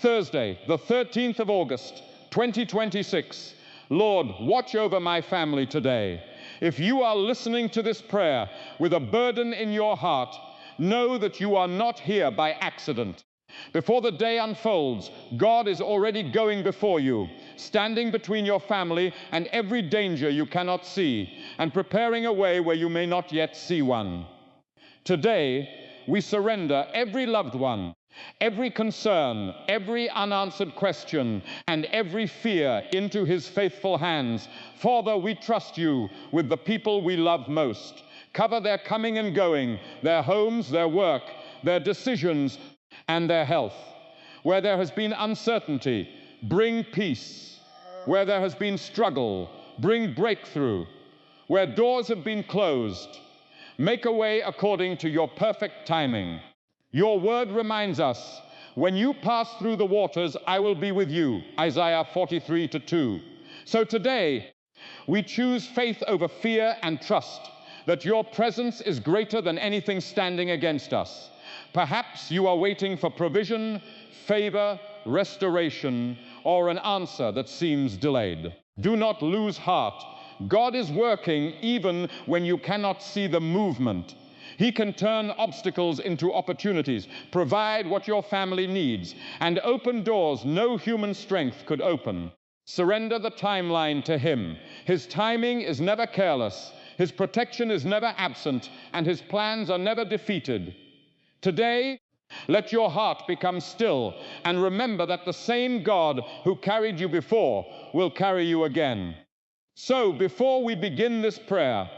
Thursday, the 13th of August, 2026. Lord, watch over my family today. If you are listening to this prayer with a burden in your heart, know that you are not here by accident. Before the day unfolds, God is already going before you, standing between your family and every danger you cannot see, and preparing a way where you may not yet see one. Today, we surrender every loved one, every concern, every unanswered question, and every fear into his faithful hands. Father, we trust you with the people we love most. Cover their coming and going, their homes, their work, their decisions, and their health. Where there has been uncertainty, bring peace. Where there has been struggle, bring breakthrough. Where doors have been closed, make a way according to your perfect timing. Your word reminds us, when you pass through the waters, I will be with you, Isaiah 43:2. So today, we choose faith over fear and trust that your presence is greater than anything standing against us. Perhaps you are waiting for provision, favor, restoration, or an answer that seems delayed. Do not lose heart. God is working even when you cannot see the movement. He can turn obstacles into opportunities, provide what your family needs, and open doors no human strength could open. Surrender the timeline to Him. His timing is never careless. His protection is never absent, and His plans are never defeated. Today, let your heart become still and remember that the same God who carried you before will carry you again. So, before we begin this prayer,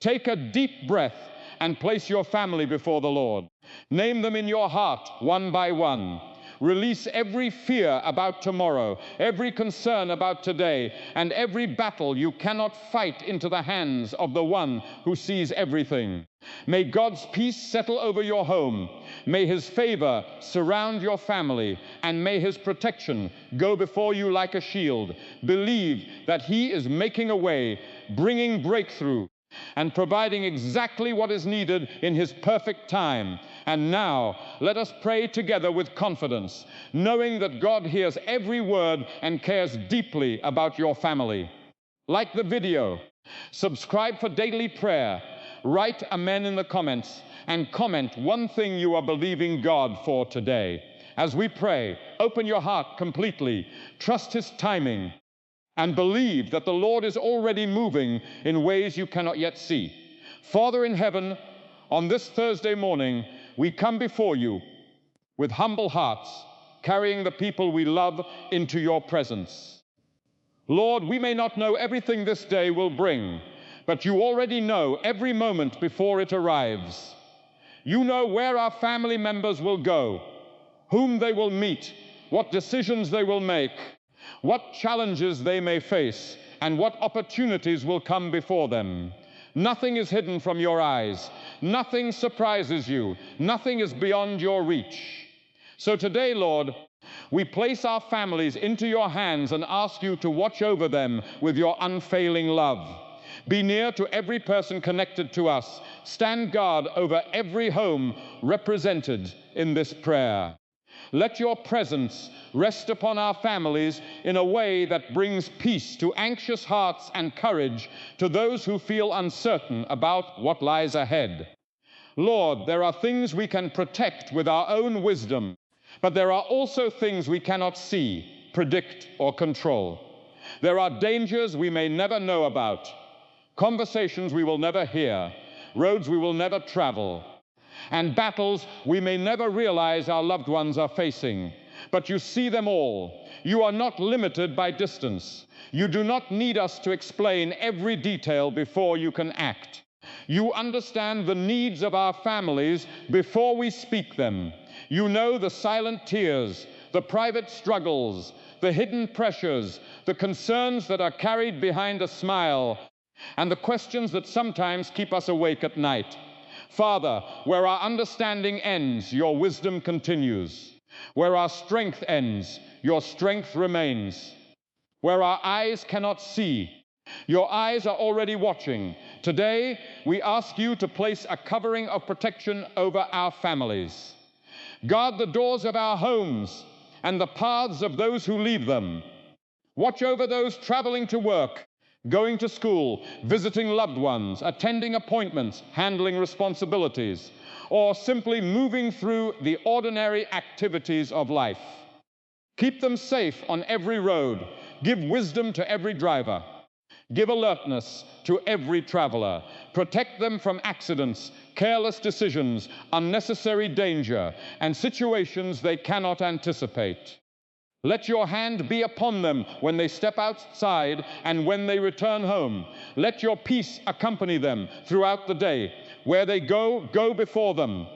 take a deep breath and place your family before the Lord. Name them in your heart one by one. Release every fear about tomorrow, every concern about today, and every battle you cannot fight into the hands of the one who sees everything. May God's peace settle over your home. May His favor surround your family, and may His protection go before you like a shield. Believe that He is making a way, bringing breakthrough, and providing exactly what is needed in His perfect time. And now, let us pray together with confidence, knowing that God hears every word and cares deeply about your family. Like the video, subscribe for daily prayer, write Amen in the comments, and comment one thing you are believing God for today. As we pray, open your heart completely, trust His timing, and believe that the Lord is already moving in ways you cannot yet see. Father in heaven, on this Thursday morning, we come before you with humble hearts, carrying the people we love into your presence. Lord, we may not know everything this day will bring, but you already know every moment before it arrives. You know where our family members will go, whom they will meet, what decisions they will make, what challenges they may face, and what opportunities will come before them. Nothing is hidden from your eyes. Nothing surprises you. Nothing is beyond your reach. So today, Lord, we place our families into your hands and ask you to watch over them with your unfailing love. Be near to every person connected to us. Stand guard over every home represented in this prayer. Let your presence rest upon our families in a way that brings peace to anxious hearts and courage to those who feel uncertain about what lies ahead. Lord, there are things we can protect with our own wisdom, but there are also things we cannot see, predict, or control. There are dangers we may never know about, conversations we will never hear, roads we will never travel, and battles we may never realize our loved ones are facing. But you see them all. You are not limited by distance. You do not need us to explain every detail before you can act. You understand the needs of our families before we speak them. You know the silent tears, the private struggles, the hidden pressures, the concerns that are carried behind a smile, and the questions that sometimes keep us awake at night. Father, where our understanding ends, your wisdom continues. Where our strength ends, your strength remains. Where our eyes cannot see, your eyes are already watching. Today, we ask you to place a covering of protection over our families. Guard the doors of our homes and the paths of those who leave them. Watch over those traveling to work, going to school, visiting loved ones, attending appointments, handling responsibilities, or simply moving through the ordinary activities of life. Keep them safe on every road. Give wisdom to every driver. Give alertness to every traveler. Protect them from accidents, careless decisions, unnecessary danger, and situations they cannot anticipate. Let your hand be upon them when they step outside and when they return home. Let your peace accompany them throughout the day. Where they go, go before them.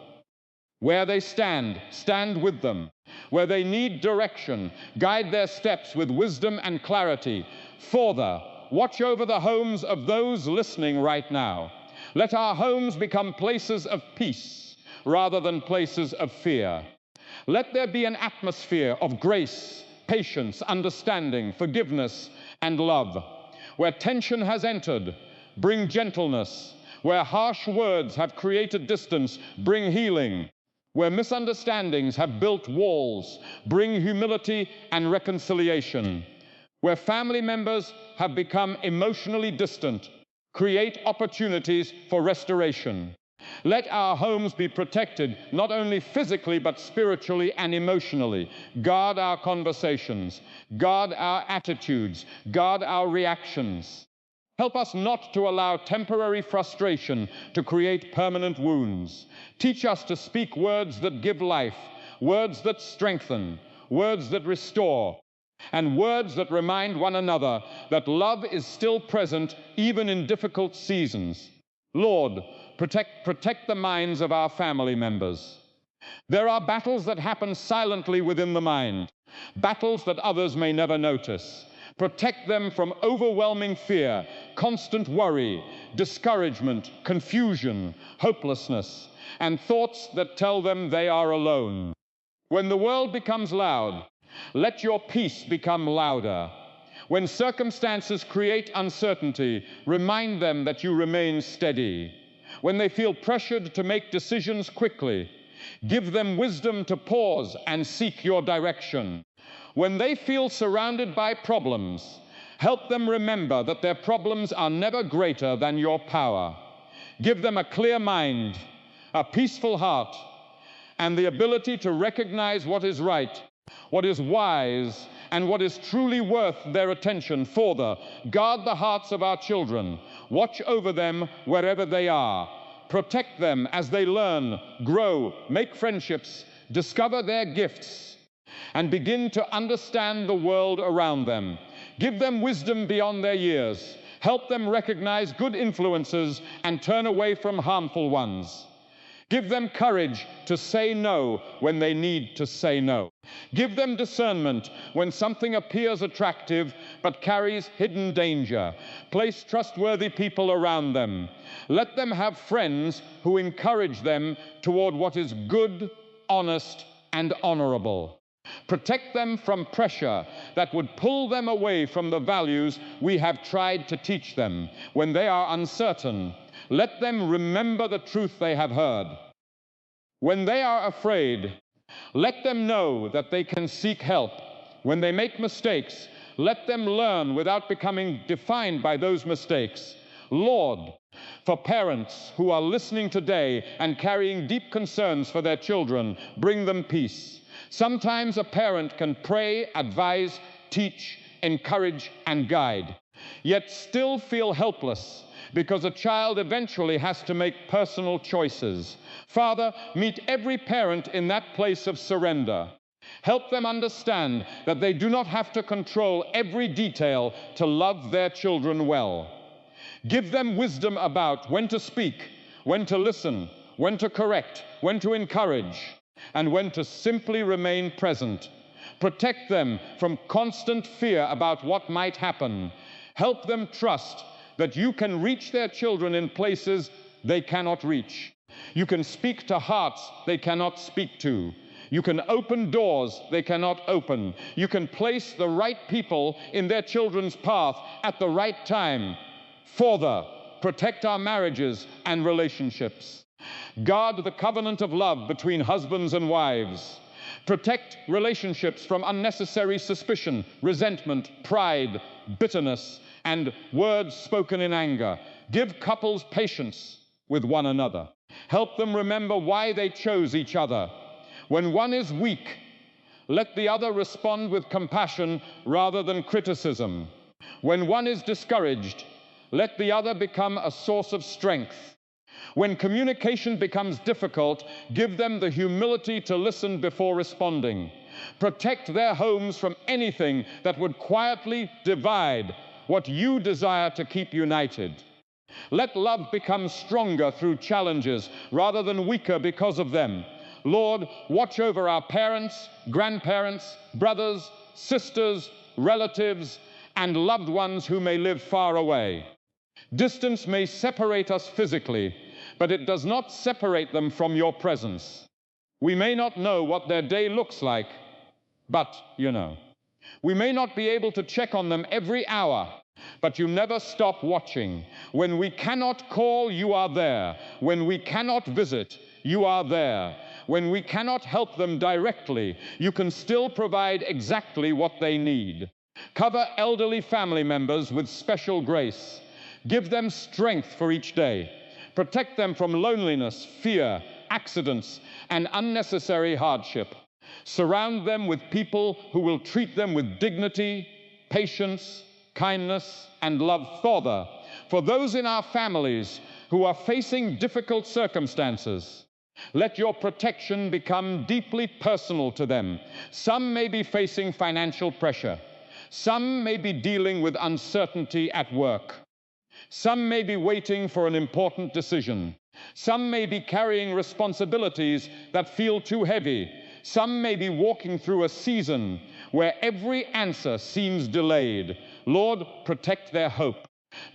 Where they stand, stand with them. Where they need direction, guide their steps with wisdom and clarity. Further, watch over the homes of those listening right now. Let our homes become places of peace rather than places of fear. Let there be an atmosphere of grace, patience, understanding, forgiveness, and love. Where tension has entered, bring gentleness. Where harsh words have created distance, bring healing. Where misunderstandings have built walls, bring humility and reconciliation. Where family members have become emotionally distant, create opportunities for restoration. Let our homes be protected, not only physically, but spiritually and emotionally. Guard our conversations, guard our attitudes, guard our reactions. Help us not to allow temporary frustration to create permanent wounds. Teach us to speak words that give life, words that strengthen, words that restore, and words that remind one another that love is still present even in difficult seasons. Lord, protect the minds of our family members. There are battles that happen silently within the mind, battles that others may never notice. Protect them from overwhelming fear, constant worry, discouragement, confusion, hopelessness, and thoughts that tell them they are alone. When the world becomes loud, let your peace become louder. When circumstances create uncertainty, remind them that you remain steady. When they feel pressured to make decisions quickly, give them wisdom to pause and seek your direction. When they feel surrounded by problems, help them remember that their problems are never greater than your power. Give them a clear mind, a peaceful heart, and the ability to recognize what is right, what is wise, and what is truly worth their attention. Further, guard the hearts of our children. Watch over them wherever they are. Protect them as they learn, grow, make friendships, discover their gifts, and begin to understand the world around them. Give them wisdom beyond their years. Help them recognize good influences and turn away from harmful ones. Give them courage to say no when they need to say no. Give them discernment when something appears attractive but carries hidden danger. Place trustworthy people around them. Let them have friends who encourage them toward what is good, honest, and honorable. Protect them from pressure that would pull them away from the values we have tried to teach them. When they are uncertain, let them remember the truth they have heard. When they are afraid, let them know that they can seek help. When they make mistakes, let them learn without becoming defined by those mistakes. Lord, for parents who are listening today and carrying deep concerns for their children, bring them peace. Sometimes a parent can pray, advise, teach, encourage, and guide, yet still feel helpless because a child eventually has to make personal choices. Father, meet every parent in that place of surrender. Help them understand that they do not have to control every detail to love their children well. Give them wisdom about when to speak, when to listen, when to correct, when to encourage, and when to simply remain present. Protect them from constant fear about what might happen. Help them trust that you can reach their children in places they cannot reach. You can speak to hearts they cannot speak to. You can open doors they cannot open. You can place the right people in their children's path at the right time. Further, protect our marriages and relationships. Guard the covenant of love between husbands and wives. Protect relationships from unnecessary suspicion, resentment, pride, bitterness, and words spoken in anger. Give couples patience with one another. Help them remember why they chose each other. When one is weak, let the other respond with compassion rather than criticism. When one is discouraged, let the other become a source of strength. When communication becomes difficult, give them the humility to listen before responding. Protect their homes from anything that would quietly divide what you desire to keep united. Let love become stronger through challenges rather than weaker because of them. Lord, watch over our parents, grandparents, brothers, sisters, relatives, and loved ones who may live far away. Distance may separate us physically, but it does not separate them from your presence. We may not know what their day looks like, but you know. We may not be able to check on them every hour, but you never stop watching. When we cannot call, you are there. When we cannot visit, you are there. When we cannot help them directly, you can still provide exactly what they need. Cover elderly family members with special grace. Give them strength for each day. Protect them from loneliness, fear, accidents, and unnecessary hardship. Surround them with people who will treat them with dignity, patience, kindness, and love. Father, for those in our families who are facing difficult circumstances, let your protection become deeply personal to them. Some may be facing financial pressure. Some may be dealing with uncertainty at work. Some may be waiting for an important decision. Some may be carrying responsibilities that feel too heavy. Some may be walking through a season where every answer seems delayed. Lord, protect their hope.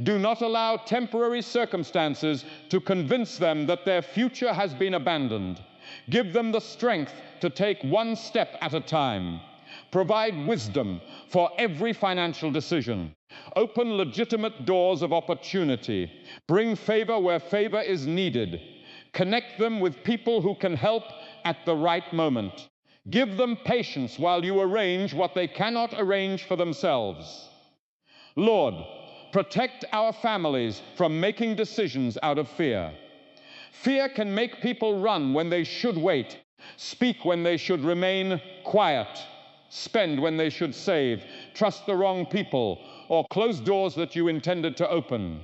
Do not allow temporary circumstances to convince them that their future has been abandoned. Give them the strength to take one step at a time. Provide wisdom for every financial decision. Open legitimate doors of opportunity. Bring favor where favor is needed. Connect them with people who can help at the right moment. Give them patience while you arrange what they cannot arrange for themselves. Lord, protect our families from making decisions out of fear. Fear can make people run when they should wait, speak when they should remain quiet, spend when they should save, trust the wrong people, or close doors that you intended to open.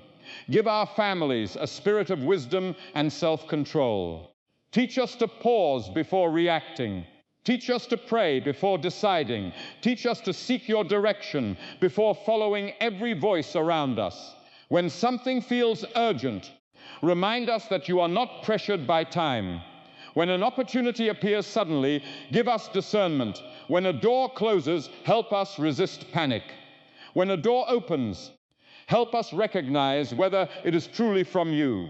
Give our families a spirit of wisdom and self-control. Teach us to pause before reacting. Teach us to pray before deciding. Teach us to seek your direction before following every voice around us. When something feels urgent, remind us that you are not pressured by time. When an opportunity appears suddenly, give us discernment. When a door closes, help us resist panic. When a door opens, help us recognize whether it is truly from you.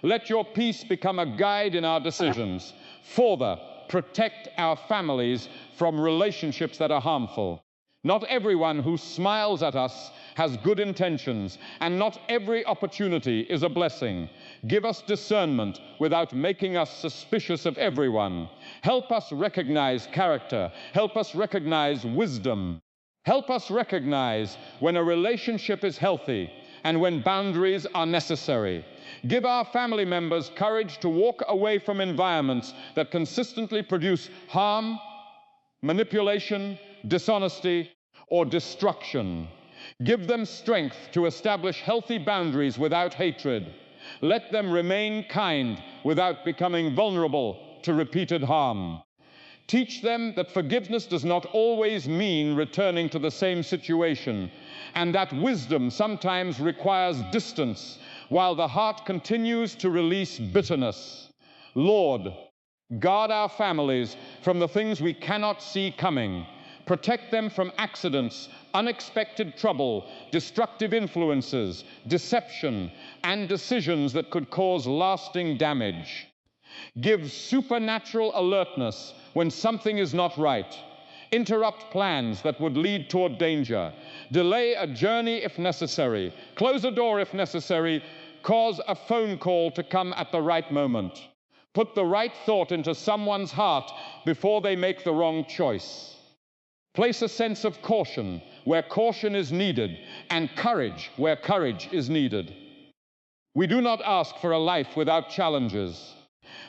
Let your peace become a guide in our decisions. Father, protect our families from relationships that are harmful. Not everyone who smiles at us has good intentions, and not every opportunity is a blessing. Give us discernment without making us suspicious of everyone. Help us recognize character. Help us recognize wisdom. Help us recognize when a relationship is healthy and when boundaries are necessary. Give our family members courage to walk away from environments that consistently produce harm, manipulation, dishonesty, or destruction. Give them strength to establish healthy boundaries without hatred. Let them remain kind without becoming vulnerable to repeated harm. Teach them that forgiveness does not always mean returning to the same situation, and that wisdom sometimes requires distance while the heart continues to release bitterness. Lord, guard our families from the things we cannot see coming. Protect them from accidents, unexpected trouble, destructive influences, deception, and decisions that could cause lasting damage. Give supernatural alertness when something is not right. Interrupt plans that would lead toward danger. Delay a journey if necessary. Close a door if necessary. Cause a phone call to come at the right moment. Put the right thought into someone's heart before they make the wrong choice. Place a sense of caution where caution is needed, and courage where courage is needed. We do not ask for a life without challenges.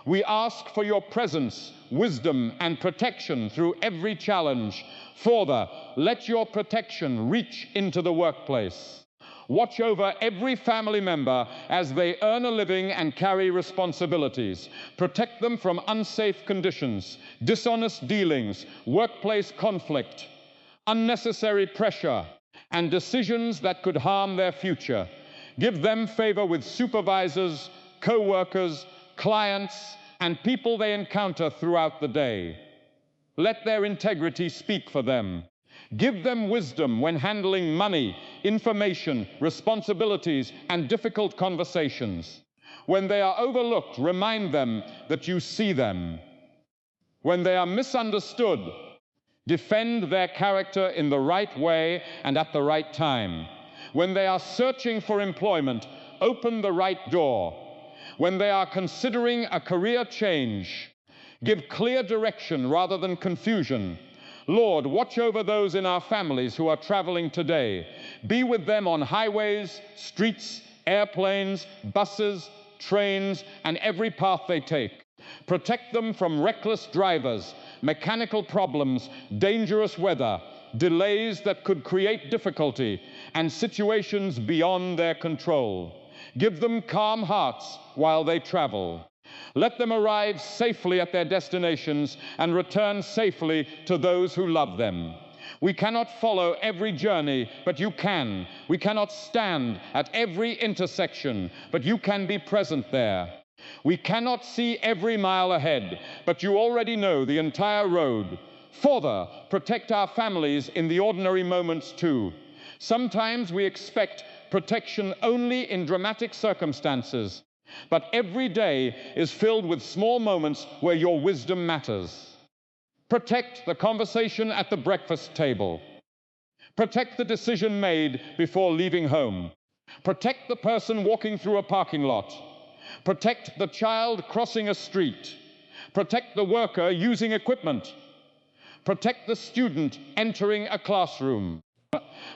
We ask for your presence, wisdom, and protection through every challenge. Father, let your protection reach into the workplace. Watch over every family member as they earn a living and carry responsibilities. Protect them from unsafe conditions, dishonest dealings, workplace conflict, unnecessary pressure, and decisions that could harm their future. Give them favor with supervisors, co-workers, clients, and people they encounter throughout the day. Let their integrity speak for them. Give them wisdom when handling money, information, responsibilities, and difficult conversations. When they are overlooked, remind them that you see them. When they are misunderstood, defend their character in the right way and at the right time. When they are searching for employment, open the right door. When they are considering a career change, give clear direction rather than confusion. Lord, watch over those in our families who are traveling today. Be with them on highways, streets, airplanes, buses, trains, and every path they take. Protect them from reckless drivers, mechanical problems, dangerous weather, delays that could create difficulty, and situations beyond their control. Give them calm hearts while they travel. Let them arrive safely at their destinations and return safely to those who love them. We cannot follow every journey, but you can. We cannot stand at every intersection, but you can be present there. We cannot see every mile ahead, but you already know the entire road. Father, protect our families in the ordinary moments too. Sometimes we expect protection only in dramatic circumstances, but every day is filled with small moments where your wisdom matters. Protect the conversation at the breakfast table. Protect the decision made before leaving home. Protect the person walking through a parking lot. Protect the child crossing a street. Protect the worker using equipment. Protect the student entering a classroom.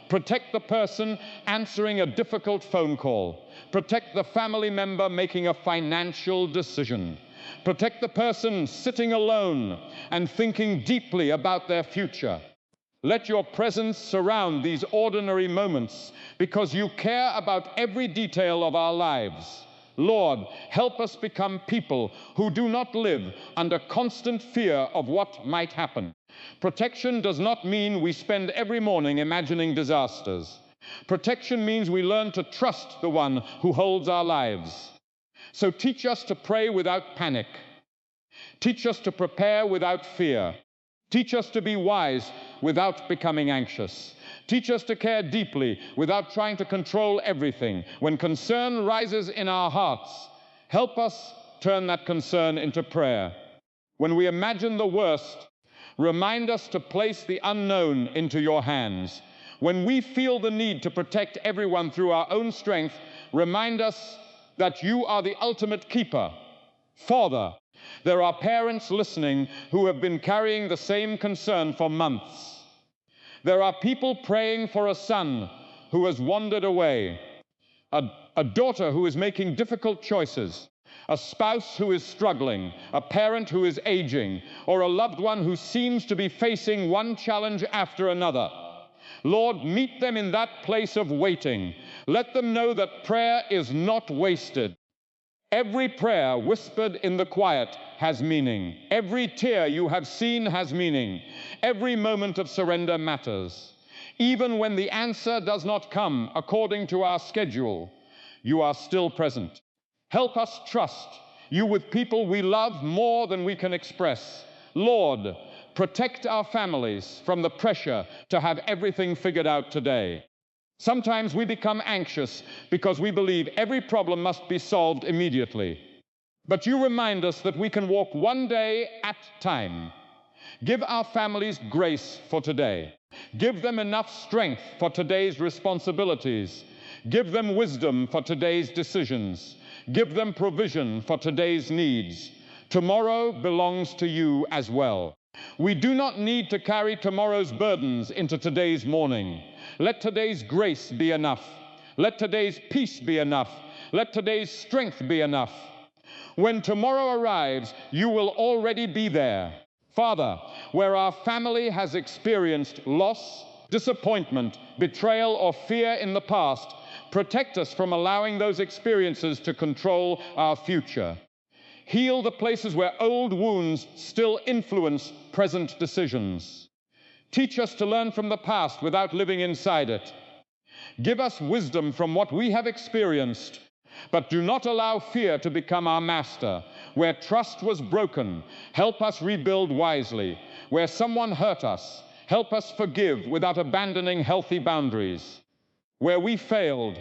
Protect the person answering a difficult phone call. Protect the family member making a financial decision. Protect the person sitting alone and thinking deeply about their future. Let your presence surround these ordinary moments because you care about every detail of our lives. Lord, help us become people who do not live under constant fear of what might happen. Protection does not mean we spend every morning imagining disasters. Protection means we learn to trust the one who holds our lives. So teach us to pray without panic. Teach us to prepare without fear. Teach us to be wise without becoming anxious. Teach us to care deeply without trying to control everything. When concern rises in our hearts, help us turn that concern into prayer. When we imagine the worst, remind us to place the unknown into your hands. When we feel the need to protect everyone through our own strength, remind us that you are the ultimate keeper. Father, there are parents listening who have been carrying the same concern for months. There are people praying for a son who has wandered away, a daughter who is making difficult choices, a spouse who is struggling, a parent who is aging, or a loved one who seems to be facing one challenge after another. Lord, meet them in that place of waiting. Let them know that prayer is not wasted. Every prayer whispered in the quiet has meaning. Every tear you have seen has meaning. Every moment of surrender matters. Even when the answer does not come according to our schedule, you are still present. Help us trust you with people we love more than we can express. Lord, protect our families from the pressure to have everything figured out today. Sometimes we become anxious because we believe every problem must be solved immediately. But you remind us that we can walk one day at a time. Give our families grace for today. Give them enough strength for today's responsibilities. Give them wisdom for today's decisions. Give them provision for today's needs. Tomorrow belongs to you as well. We do not need to carry tomorrow's burdens into today's morning. Let today's grace be enough. Let today's peace be enough. Let today's strength be enough. When tomorrow arrives, you will already be there. Father, where our family has experienced loss, disappointment, betrayal, or fear in the past, protect us from allowing those experiences to control our future. Heal the places where old wounds still influence present decisions. Teach us to learn from the past without living inside it. Give us wisdom from what we have experienced, but do not allow fear to become our master. Where trust was broken, help us rebuild wisely. Where someone hurt us, help us forgive without abandoning healthy boundaries. Where we failed,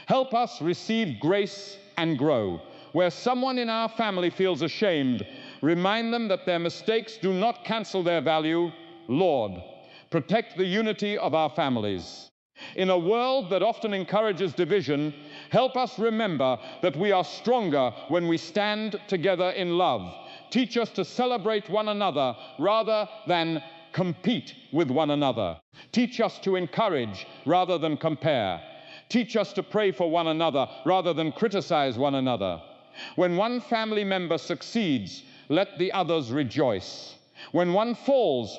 help us receive grace and grow. Where someone in our family feels ashamed, remind them that their mistakes do not cancel their value. Lord, protect the unity of our families. In a world that often encourages division, help us remember that we are stronger when we stand together in love. Teach us to celebrate one another rather than compete with one another. Teach us to encourage rather than compare. Teach us to pray for one another rather than criticize one another. When one family member succeeds, let the others rejoice. When one falls,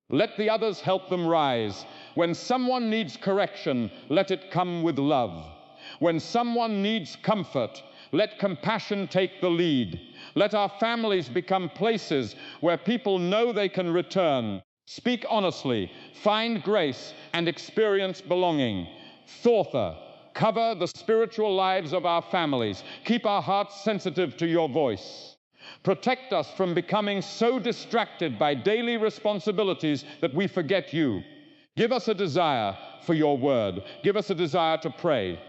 let the others help them rise. When someone needs correction, let it come with love. When someone needs comfort, let compassion take the lead. Let our families become places where people know they can return, speak honestly, find grace, and experience belonging. Thortha, cover the spiritual lives of our families. Keep our hearts sensitive to your voice. Protect us from becoming so distracted by daily responsibilities that we forget you. Give us a desire for your word. Give us a desire to pray.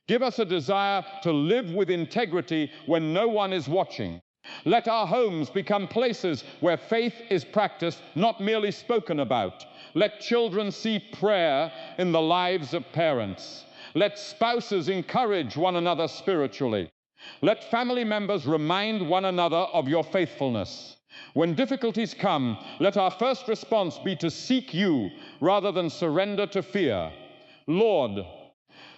Give us a desire to live with integrity when no one is watching. Let our homes become places where faith is practiced, not merely spoken about. Let children see prayer in the lives of parents. Let spouses encourage one another spiritually. Let family members remind one another of your faithfulness. When difficulties come, let our first response be to seek you rather than surrender to fear. Lord,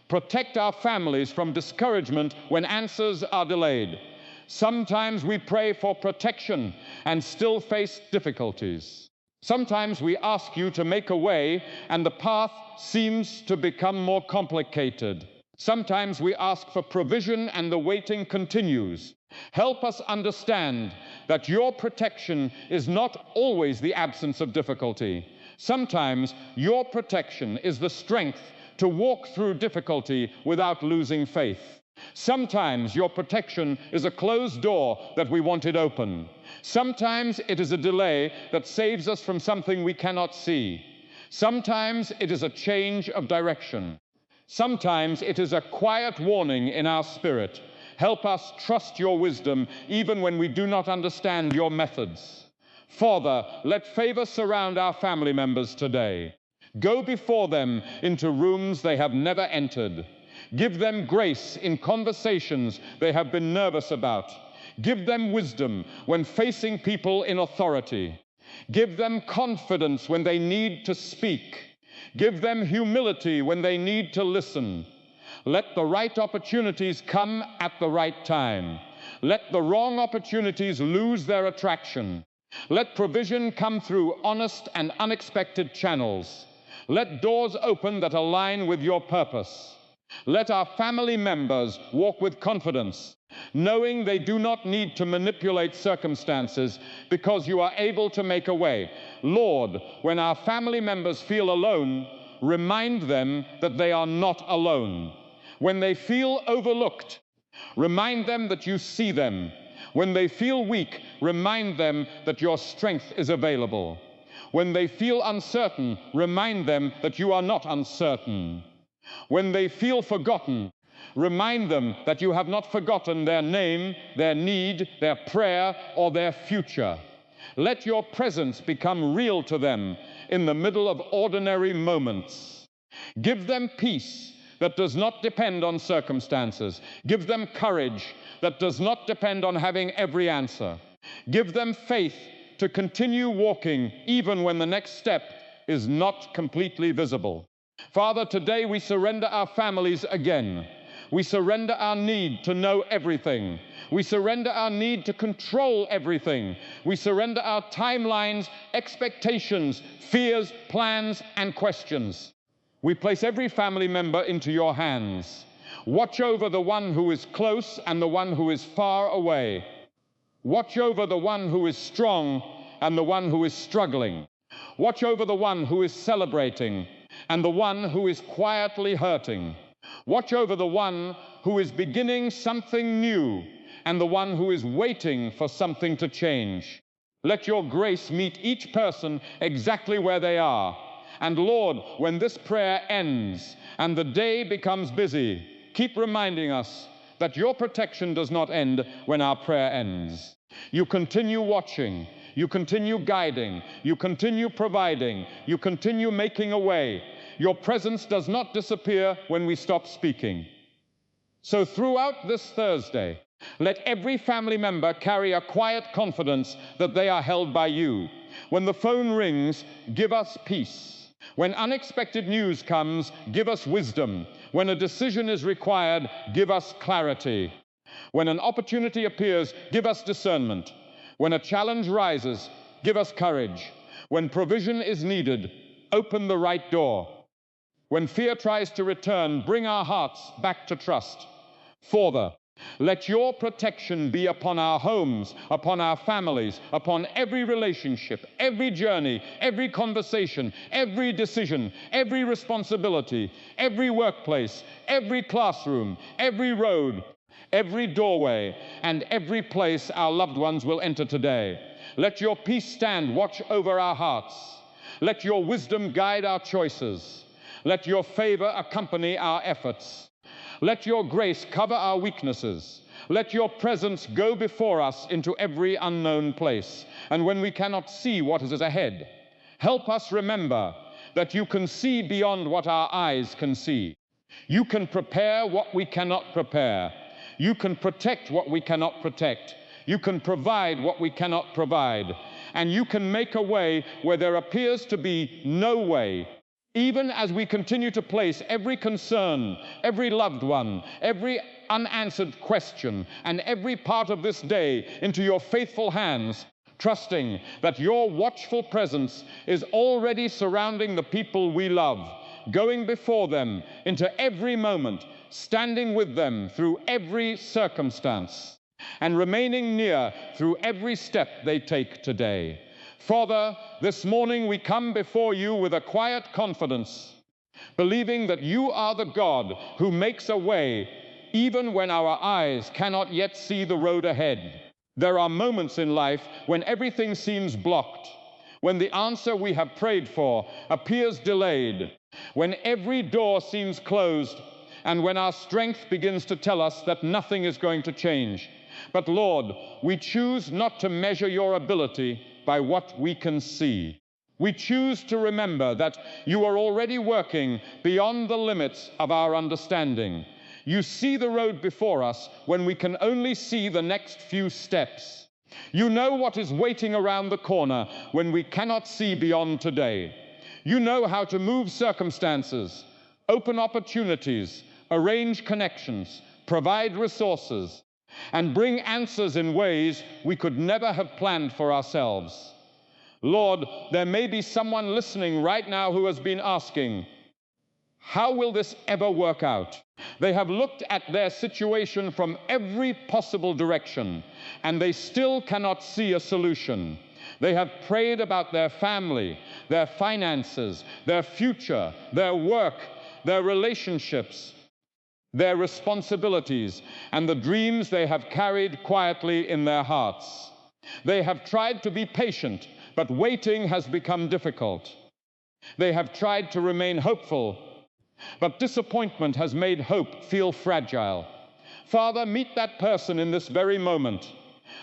protect our families from discouragement when answers are delayed. Sometimes we pray for protection and still face difficulties. Sometimes we ask you to make a way and the path seems to become more complicated. Sometimes we ask for provision and the waiting continues. Help us understand that your protection is not always the absence of difficulty. Sometimes your protection is the strength to walk through difficulty without losing faith. Sometimes your protection is a closed door that we wanted open. Sometimes it is a delay that saves us from something we cannot see. Sometimes it is a change of direction. Sometimes it is a quiet warning in our spirit. Help us trust your wisdom even when we do not understand your methods. Father, let favor surround our family members today. Go before them into rooms they have never entered. Give them grace in conversations they have been nervous about. Give them wisdom when facing people in authority. Give them confidence when they need to speak. Give them humility when they need to listen. Let the right opportunities come at the right time. Let the wrong opportunities lose their attraction. Let provision come through honest and unexpected channels. Let doors open that align with your purpose. Let our family members walk with confidence, knowing they do not need to manipulate circumstances because you are able to make a way. Lord, when our family members feel alone, remind them that they are not alone. When they feel overlooked, remind them that you see them. When they feel weak, remind them that your strength is available. When they feel uncertain, remind them that you are not uncertain. When they feel forgotten, remind them that you have not forgotten their name, their need, their prayer, or their future. Let your presence become real to them in the middle of ordinary moments. Give them peace that does not depend on circumstances. Give them courage that does not depend on having every answer. Give them faith to continue walking even when the next step is not completely visible. Father, today we surrender our families again. We surrender our need to know everything. We surrender our need to control everything. We surrender our timelines, expectations, fears, plans, and questions. We place every family member into your hands. Watch over the one who is close and the one who is far away. Watch over the one who is strong and the one who is struggling. Watch over the one who is celebrating and the one who is quietly hurting. Watch over the one who is beginning something new and the one who is waiting for something to change. Let your grace meet each person exactly where they are. And Lord, when this prayer ends and the day becomes busy, keep reminding us that your protection does not end when our prayer ends. You continue watching, you continue guiding, you continue providing, you continue making a way. Your presence does not disappear when we stop speaking. So throughout this Thursday, let every family member carry a quiet confidence that they are held by you. When the phone rings, give us peace. When unexpected news comes, give us wisdom. When a decision is required, give us clarity. When an opportunity appears, give us discernment. When a challenge rises, give us courage. When provision is needed, open the right door. When fear tries to return, bring our hearts back to trust. Father, let your protection be upon our homes, upon our families, upon every relationship, every journey, every conversation, every decision, every responsibility, every workplace, every classroom, every road, every doorway, and every place our loved ones will enter today. Let your peace stand watch over our hearts. Let your wisdom guide our choices. Let your favor accompany our efforts. Let your grace cover our weaknesses. Let your presence go before us into every unknown place. And when we cannot see what is ahead, help us remember that you can see beyond what our eyes can see. You can prepare what we cannot prepare. You can protect what we cannot protect. You can provide what we cannot provide. And you can make a way where there appears to be no way. Even as we continue to place every concern, every loved one, every unanswered question, and every part of this day into your faithful hands, trusting that your watchful presence is already surrounding the people we love, going before them into every moment, standing with them through every circumstance, and remaining near through every step they take today. Father, this morning we come before you with a quiet confidence, believing that you are the God who makes a way even when our eyes cannot yet see the road ahead. There are moments in life when everything seems blocked, when the answer we have prayed for appears delayed, when every door seems closed, and when our strength begins to tell us that nothing is going to change. But Lord, we choose not to measure your ability by what we can see. We choose to remember that you are already working beyond the limits of our understanding. You see the road before us when we can only see the next few steps. You know what is waiting around the corner when we cannot see beyond today. You know how to move circumstances, open opportunities, arrange connections, provide resources, and bring answers in ways we could never have planned for ourselves. Lord, there may be someone listening right now who has been asking, how will this ever work out? They have looked at their situation from every possible direction, and they still cannot see a solution. They have prayed about their family, their finances, their future, their work, their relationships, their responsibilities, and the dreams they have carried quietly in their hearts. They have tried to be patient, but waiting has become difficult. They have tried to remain hopeful, but disappointment has made hope feel fragile. Father, meet that person in this very moment.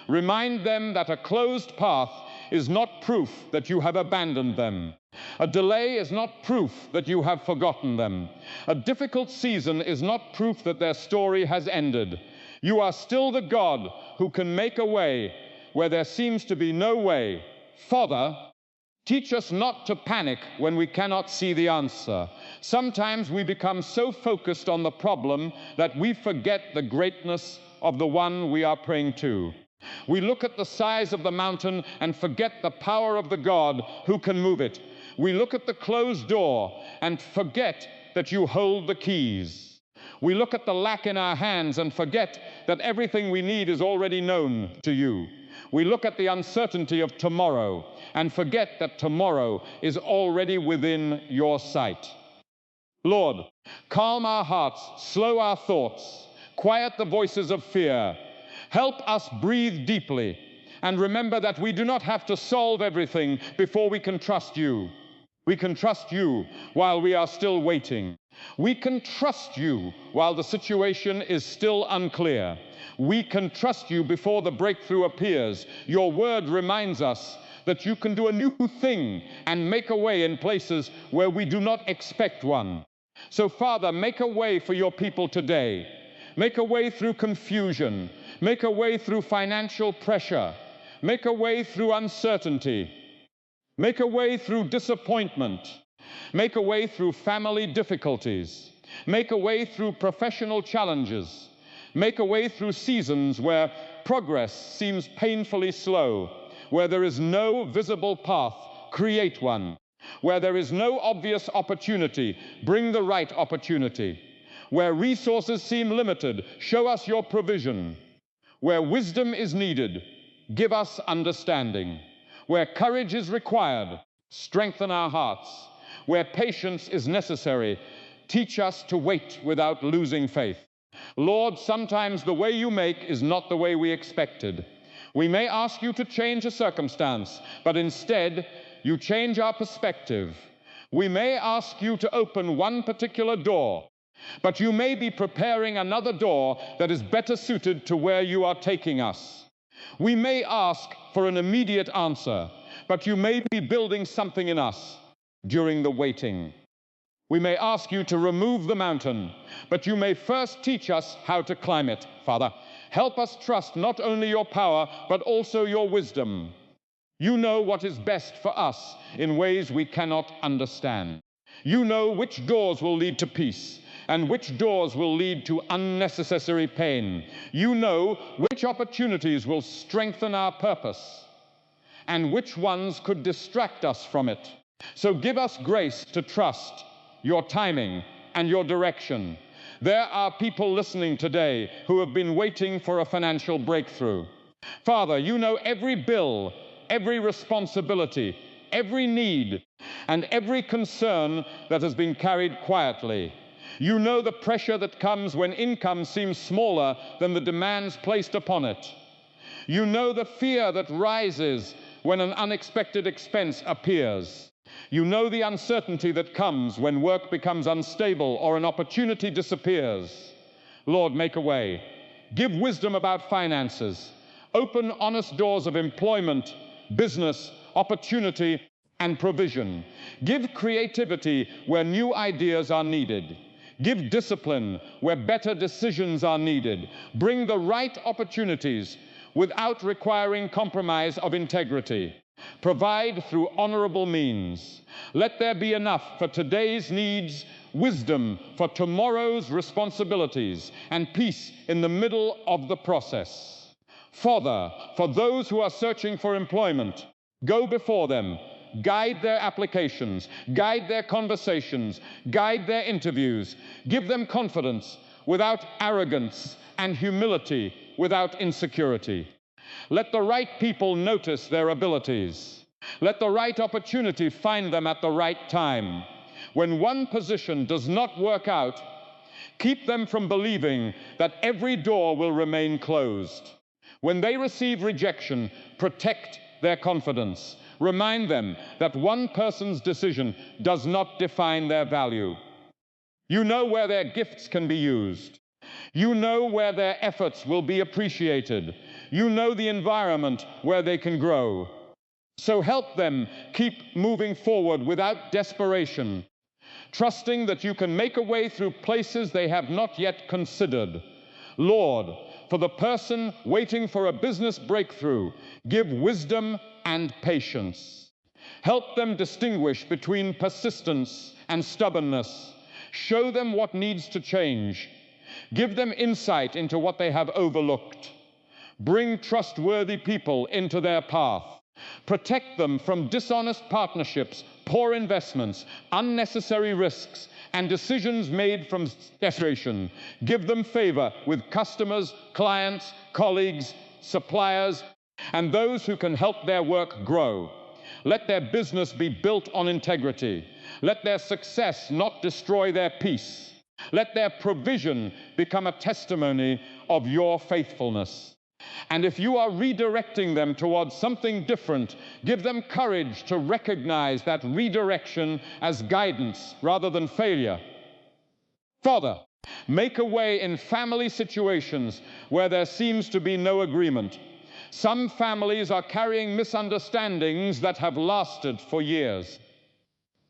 Remind them that a closed path is not proof that you have abandoned them. A delay is not proof that you have forgotten them. A difficult season is not proof that their story has ended. You are still the God who can make a way where there seems to be no way. Father, teach us not to panic when we cannot see the answer. Sometimes we become so focused on the problem that we forget the greatness of the one we are praying to. We look at the size of the mountain and forget the power of the God who can move it. We look at the closed door and forget that you hold the keys. We look at the lack in our hands and forget that everything we need is already known to you. We look at the uncertainty of tomorrow and forget that tomorrow is already within your sight. Lord, calm our hearts, slow our thoughts, quiet the voices of fear. Help us breathe deeply and remember that we do not have to solve everything before we can trust you. We can trust you while we are still waiting. We can trust you while the situation is still unclear. We can trust you before the breakthrough appears. Your word reminds us that you can do a new thing and make a way in places where we do not expect one. So, Father, make a way for your people today. Make a way through confusion. Make a way through financial pressure. Make a way through uncertainty. Make a way through disappointment. Make a way through family difficulties. Make a way through professional challenges. Make a way through seasons where progress seems painfully slow, where there is no visible path. Create one. Where there is no obvious opportunity, bring the right opportunity. Where resources seem limited, show us your provision. Where wisdom is needed, give us understanding. Where courage is required, strengthen our hearts. Where patience is necessary, teach us to wait without losing faith. Lord, sometimes the way you make is not the way we expected. We may ask you to change a circumstance, but instead, you change our perspective. We may ask you to open one particular door, but you may be preparing another door that is better suited to where you are taking us. We may ask for an immediate answer, but you may be building something in us during the waiting. We may ask you to remove the mountain, but you may first teach us how to climb it, Father. Help us trust not only your power, but also your wisdom. You know what is best for us in ways we cannot understand. You know which doors will lead to peace and which doors will lead to unnecessary pain. You know which opportunities will strengthen our purpose and which ones could distract us from it. So give us grace to trust your timing and your direction. There are people listening today who have been waiting for a financial breakthrough. Father, you know every bill, every responsibility, every need, and every concern that has been carried quietly. You know the pressure that comes when income seems smaller than the demands placed upon it. You know the fear that rises when an unexpected expense appears. You know the uncertainty that comes when work becomes unstable or an opportunity disappears. Lord, make a way. Give wisdom about finances. Open honest doors of employment, business, opportunity, and provision. Give creativity where new ideas are needed. Give discipline where better decisions are needed. Bring the right opportunities without requiring compromise of integrity. Provide through honorable means. Let there be enough for today's needs, wisdom for tomorrow's responsibilities, and peace in the middle of the process. Father, for those who are searching for employment, go before them. Guide their applications, guide their conversations, guide their interviews. Give them confidence without arrogance and humility without insecurity. Let the right people notice their abilities. Let the right opportunity find them at the right time. When one position does not work out, keep them from believing that every door will remain closed. When they receive rejection, protect their confidence. Remind them that one person's decision does not define their value. You know where their gifts can be used. You know where their efforts will be appreciated. You know the environment where they can grow. So help them keep moving forward without desperation, trusting that you can make a way through places they have not yet considered. Lord, for the person waiting for a business breakthrough, give wisdom and patience. Help them distinguish between persistence and stubbornness. Show them what needs to change. Give them insight into what they have overlooked. Bring trustworthy people into their path. Protect them from dishonest partnerships, poor investments, unnecessary risks, and decisions made from desperation. Give them favor with customers, clients, colleagues, suppliers, and those who can help their work grow. Let their business be built on integrity. Let their success not destroy their peace. Let their provision become a testimony of your faithfulness. And if you are redirecting them towards something different, give them courage to recognize that redirection as guidance rather than failure. Father, make a way in family situations where there seems to be no agreement. Some families are carrying misunderstandings that have lasted for years.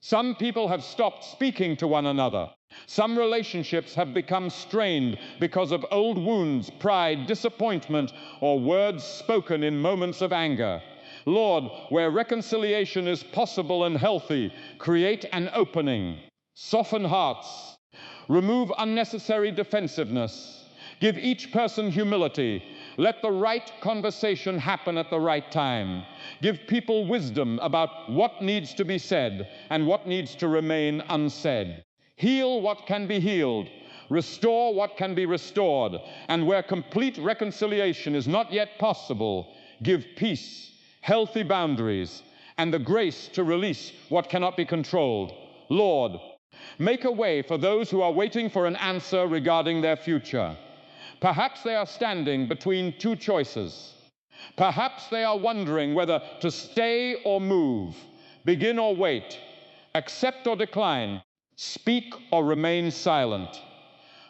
Some people have stopped speaking to one another. Some relationships have become strained because of old wounds, pride, disappointment, or words spoken in moments of anger. Lord, where reconciliation is possible and healthy, create an opening. Soften hearts. Remove unnecessary defensiveness. Give each person humility. Let the right conversation happen at the right time. Give people wisdom about what needs to be said and what needs to remain unsaid. Heal what can be healed. Restore what can be restored. And where complete reconciliation is not yet possible, give peace, healthy boundaries, and the grace to release what cannot be controlled. Lord, make a way for those who are waiting for an answer regarding their future. Perhaps they are standing between two choices. Perhaps they are wondering whether to stay or move, begin or wait, accept or decline, speak or remain silent.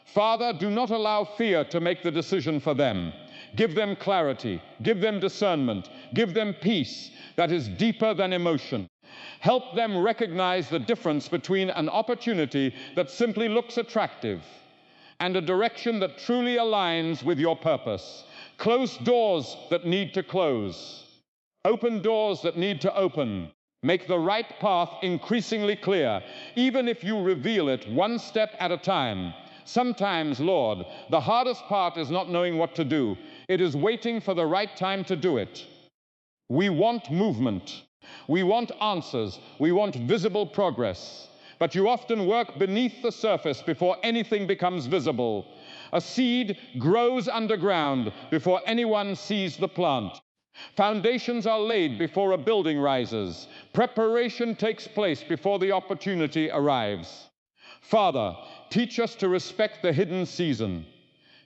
Father, do not allow fear to make the decision for them. Give them clarity, give them discernment, give them peace that is deeper than emotion. Help them recognize the difference between an opportunity that simply looks attractive and a direction that truly aligns with your purpose. Close doors that need to close. Open doors that need to open. Make the right path increasingly clear, even if you reveal it one step at a time. Sometimes, Lord, the hardest part is not knowing what to do. It is waiting for the right time to do it. We want movement. We want answers. We want visible progress. But you often work beneath the surface before anything becomes visible. A seed grows underground before anyone sees the plant. Foundations are laid before a building rises. Preparation takes place before the opportunity arrives. Father, teach us to respect the hidden season.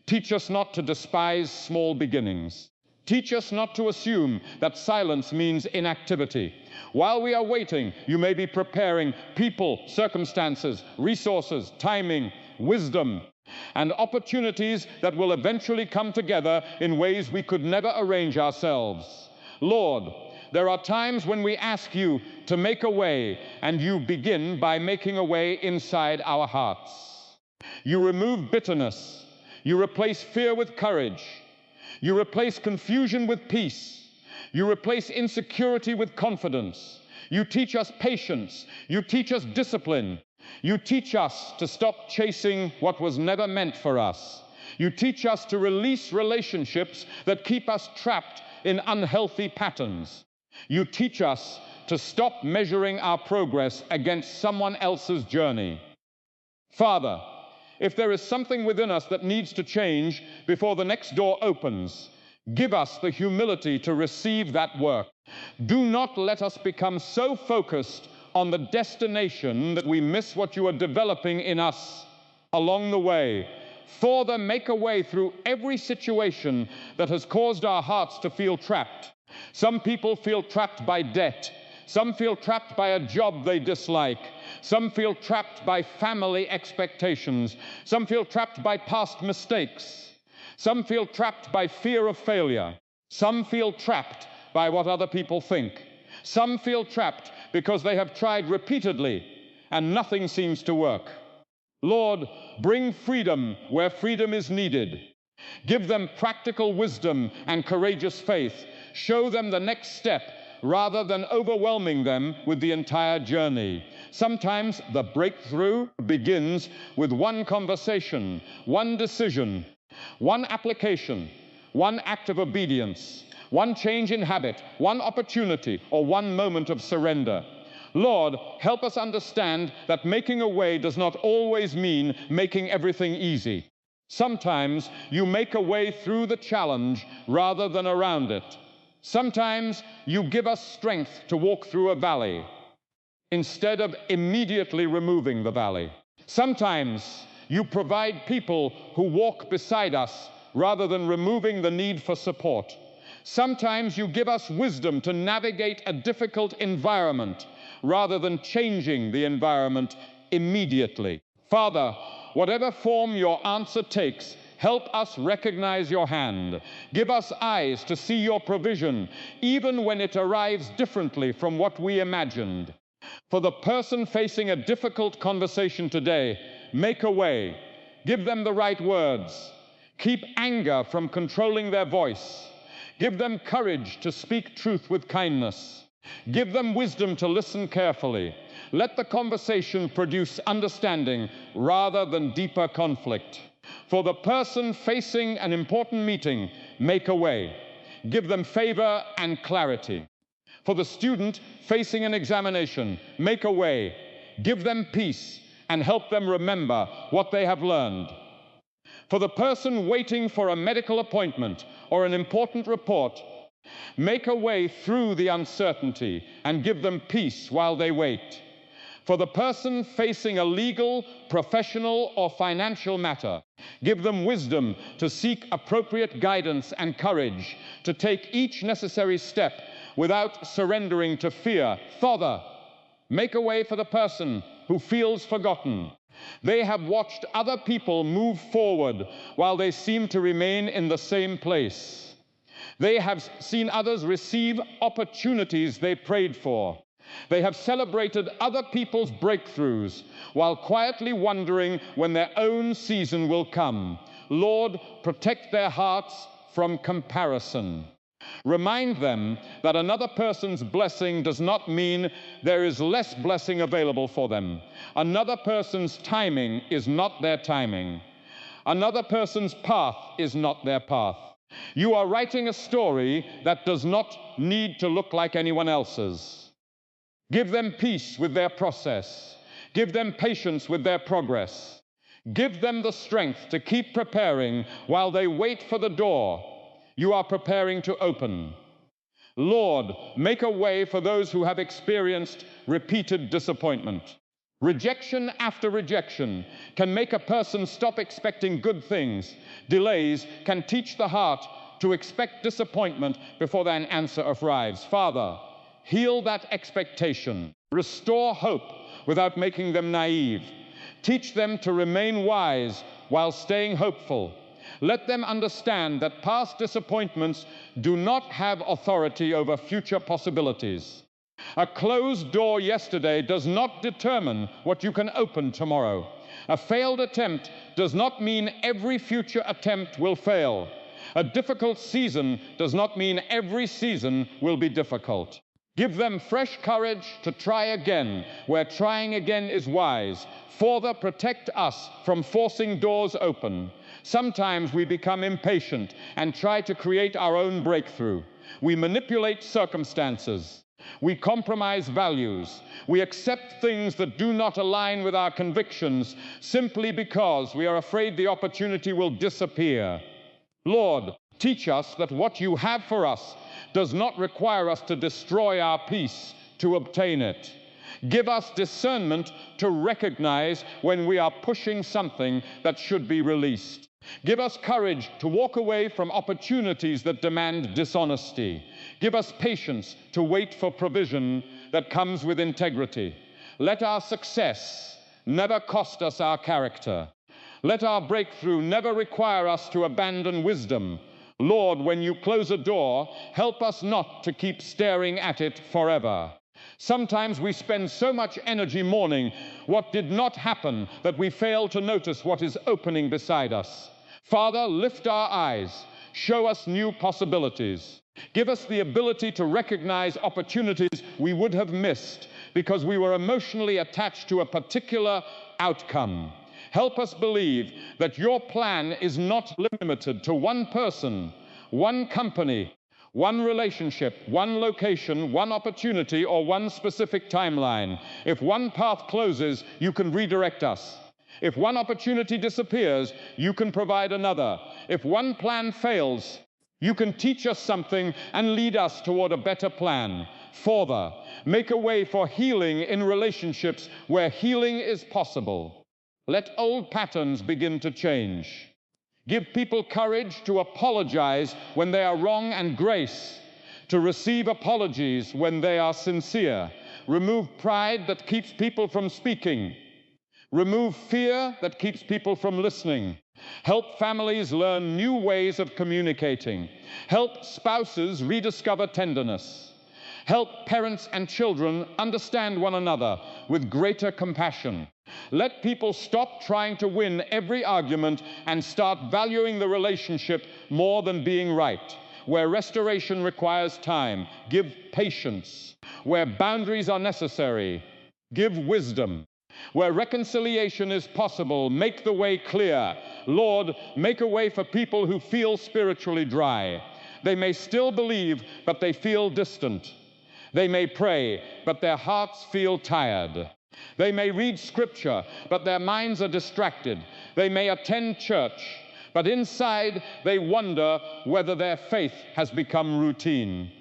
Teach us not to despise small beginnings. Teach us not to assume that silence means inactivity. While we are waiting, you may be preparing people, circumstances, resources, timing, wisdom, and opportunities that will eventually come together in ways we could never arrange ourselves. Lord, there are times when we ask you to make a way, and you begin by making a way inside our hearts. You remove bitterness. You replace fear with courage. You replace confusion with peace. You replace insecurity with confidence. You teach us patience. You teach us discipline. You teach us to stop chasing what was never meant for us. You teach us to release relationships that keep us trapped in unhealthy patterns. You teach us to stop measuring our progress against someone else's journey. Father, if there is something within us that needs to change before the next door opens, give us the humility to receive that work. Do not let us become so focused on the destination that we miss what you are developing in us along the way. Father, make a way through every situation that has caused our hearts to feel trapped. Some people feel trapped by debt. Some feel trapped by a job they dislike. Some feel trapped by family expectations. Some feel trapped by past mistakes. Some feel trapped by fear of failure. Some feel trapped by what other people think. Some feel trapped because they have tried repeatedly and nothing seems to work. Lord, bring freedom where freedom is needed. Give them practical wisdom and courageous faith. Show them the next step rather than overwhelming them with the entire journey. Sometimes the breakthrough begins with one conversation, one decision, one application, one act of obedience, one change in habit, one opportunity, or one moment of surrender. Lord, help us understand that making a way does not always mean making everything easy. Sometimes you make a way through the challenge rather than around it. Sometimes you give us strength to walk through a valley instead of immediately removing the valley. Sometimes you provide people who walk beside us rather than removing the need for support. Sometimes you give us wisdom to navigate a difficult environment rather than changing the environment immediately. Father, whatever form your answer takes, help us recognize your hand. Give us eyes to see your provision, even when it arrives differently from what we imagined. For the person facing a difficult conversation today, make a way. Give them the right words. Keep anger from controlling their voice. Give them courage to speak truth with kindness. Give them wisdom to listen carefully. Let the conversation produce understanding rather than deeper conflict. For the person facing an important meeting, make a way. Give them favor and clarity. For the student facing an examination, make a way. Give them peace and help them remember what they have learned. For the person waiting for a medical appointment or an important report, make a way through the uncertainty and give them peace while they wait. For the person facing a legal, professional, or financial matter, give them wisdom to seek appropriate guidance and courage to take each necessary step without surrendering to fear. Father, make a way for the person who feels forgotten. They have watched other people move forward while they seem to remain in the same place. They have seen others receive opportunities they prayed for. They have celebrated other people's breakthroughs while quietly wondering when their own season will come. Lord, protect their hearts from comparison. Remind them that another person's blessing does not mean there is less blessing available for them. Another person's timing is not their timing. Another person's path is not their path. You are writing a story that does not need to look like anyone else's. Give them peace with their process. Give them patience with their progress. Give them the strength to keep preparing while they wait for the door you are preparing to open. Lord, make a way for those who have experienced repeated disappointment. Rejection after rejection can make a person stop expecting good things. Delays can teach the heart to expect disappointment before an answer arrives. Father, heal that expectation. Restore hope without making them naive. Teach them to remain wise while staying hopeful. Let them understand that past disappointments do not have authority over future possibilities. A closed door yesterday does not determine what you can open tomorrow. A failed attempt does not mean every future attempt will fail. A difficult season does not mean every season will be difficult. Give them fresh courage to try again where trying again is wise. Father, protect us from forcing doors open. Sometimes we become impatient and try to create our own breakthrough. We manipulate circumstances. We compromise values. We accept things that do not align with our convictions simply because we are afraid the opportunity will disappear. Lord, teach us that what you have for us does not require us to destroy our peace to obtain it. Give us discernment to recognize when we are pushing something that should be released. Give us courage to walk away from opportunities that demand dishonesty. Give us patience to wait for provision that comes with integrity. Let our success never cost us our character. Let our breakthrough never require us to abandon wisdom. Lord, when you close a door, help us not to keep staring at it forever. Sometimes we spend so much energy mourning what did not happen that we fail to notice what is opening beside us. Father, lift our eyes. Show us new possibilities. Give us the ability to recognize opportunities we would have missed because we were emotionally attached to a particular outcome. Help us believe that your plan is not limited to one person, one company, one relationship, one location, one opportunity, or one specific timeline. If one path closes, you can redirect us. If one opportunity disappears, you can provide another. If one plan fails, you can teach us something and lead us toward a better plan. Father, make a way for healing in relationships where healing is possible. Let old patterns begin to change. Give people courage to apologize when they are wrong and grace to receive apologies when they are sincere. Remove pride that keeps people from speaking. Remove fear that keeps people from listening. Help families learn new ways of communicating. Help spouses rediscover tenderness. Help parents and children understand one another with greater compassion. Let people stop trying to win every argument and start valuing the relationship more than being right. Where restoration requires time, give patience. Where boundaries are necessary, give wisdom. Where reconciliation is possible, make the way clear. Lord, make a way for people who feel spiritually dry. They may still believe, but they feel distant. They may pray, but their hearts feel tired. They may read scripture, but their minds are distracted. They may attend church, but inside they wonder whether their faith has become routine.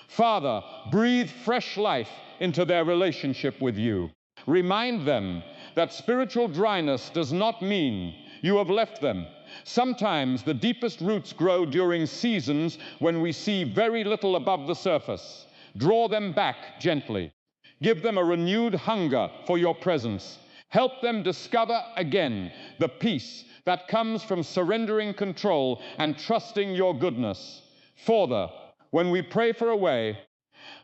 Father, breathe fresh life into their relationship with you. Remind them that spiritual dryness does not mean you have left them. Sometimes the deepest roots grow during seasons when we see very little above the surface. Draw them back gently. Give them a renewed hunger for your presence. Help them discover again the peace that comes from surrendering control and trusting your goodness. Father, when we pray for a way,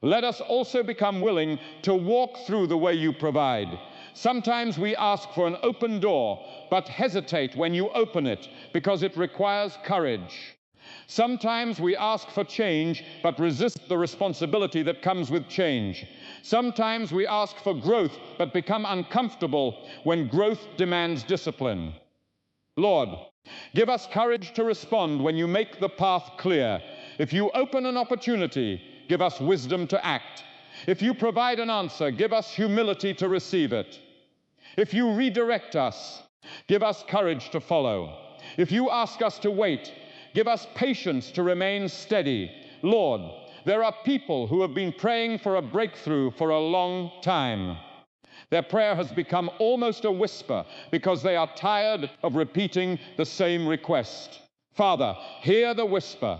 let us also become willing to walk through the way you provide. Sometimes we ask for an open door, but hesitate when you open it because it requires courage. Sometimes we ask for change, but resist the responsibility that comes with change. Sometimes we ask for growth, but become uncomfortable when growth demands discipline. Lord, give us courage to respond when you make the path clear. If you open an opportunity, give us wisdom to act. If you provide an answer, give us humility to receive it. If you redirect us, give us courage to follow. If you ask us to wait, give us patience to remain steady. Lord, there are people who have been praying for a breakthrough for a long time. Their prayer has become almost a whisper because they are tired of repeating the same request. Father, hear the whisper.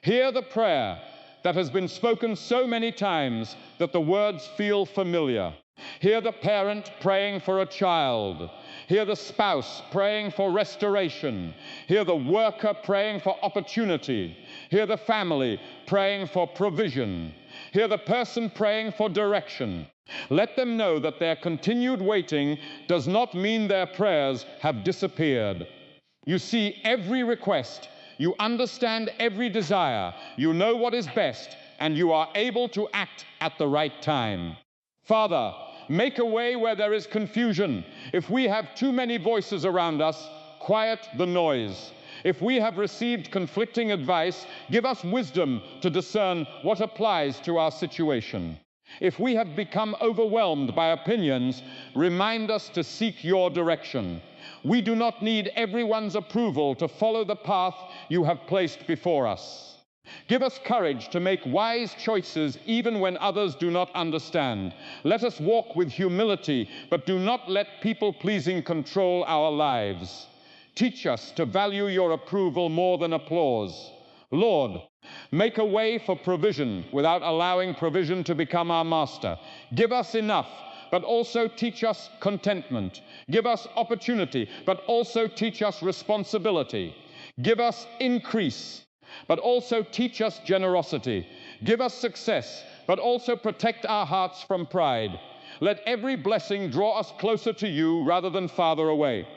Hear the prayer that has been spoken so many times that the words feel familiar. Hear the parent praying for a child. Hear the spouse praying for restoration. Hear the worker praying for opportunity. Hear the family praying for provision. Hear the person praying for direction. Let them know that their continued waiting does not mean their prayers have disappeared. You see every request. You understand every desire. You know what is best, and you are able to act at the right time. Father, make a way where there is confusion. If we have too many voices around us, quiet the noise. If we have received conflicting advice, give us wisdom to discern what applies to our situation. If we have become overwhelmed by opinions, remind us to seek your direction. We do not need everyone's approval to follow the path you have placed before us. Give us courage to make wise choices even when others do not understand. Let us walk with humility, but do not let people-pleasing control our lives. Teach us to value your approval more than applause. Lord, make a way for provision without allowing provision to become our master. Give us enough, but also teach us contentment. Give us opportunity, but also teach us responsibility. Give us increase, but also teach us generosity. Give us success, but also protect our hearts from pride. Let every blessing draw us closer to you rather than farther away.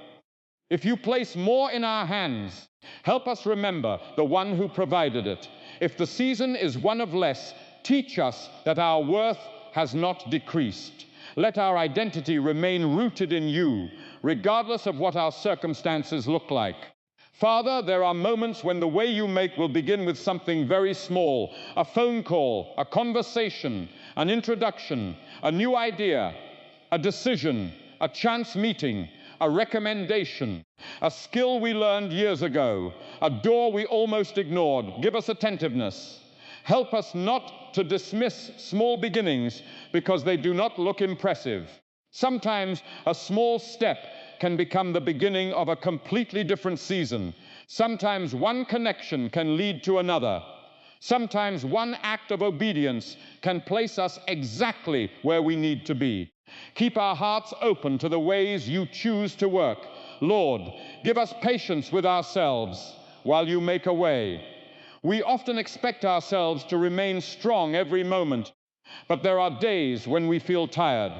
If you place more in our hands, help us remember the one who provided it. If the season is one of less, teach us that our worth has not decreased. Let our identity remain rooted in you, regardless of what our circumstances look like. Father, there are moments when the way you make will begin with something very small, a phone call, a conversation, an introduction, a new idea, a decision, a chance meeting, a recommendation, a skill we learned years ago, a door we almost ignored. Give us attentiveness. Help us not to dismiss small beginnings because they do not look impressive. Sometimes a small step can become the beginning of a completely different season. Sometimes one connection can lead to another. Sometimes one act of obedience can place us exactly where we need to be. Keep our hearts open to the ways you choose to work. Lord, give us patience with ourselves while you make a way. We often expect ourselves to remain strong every moment, but there are days when we feel tired.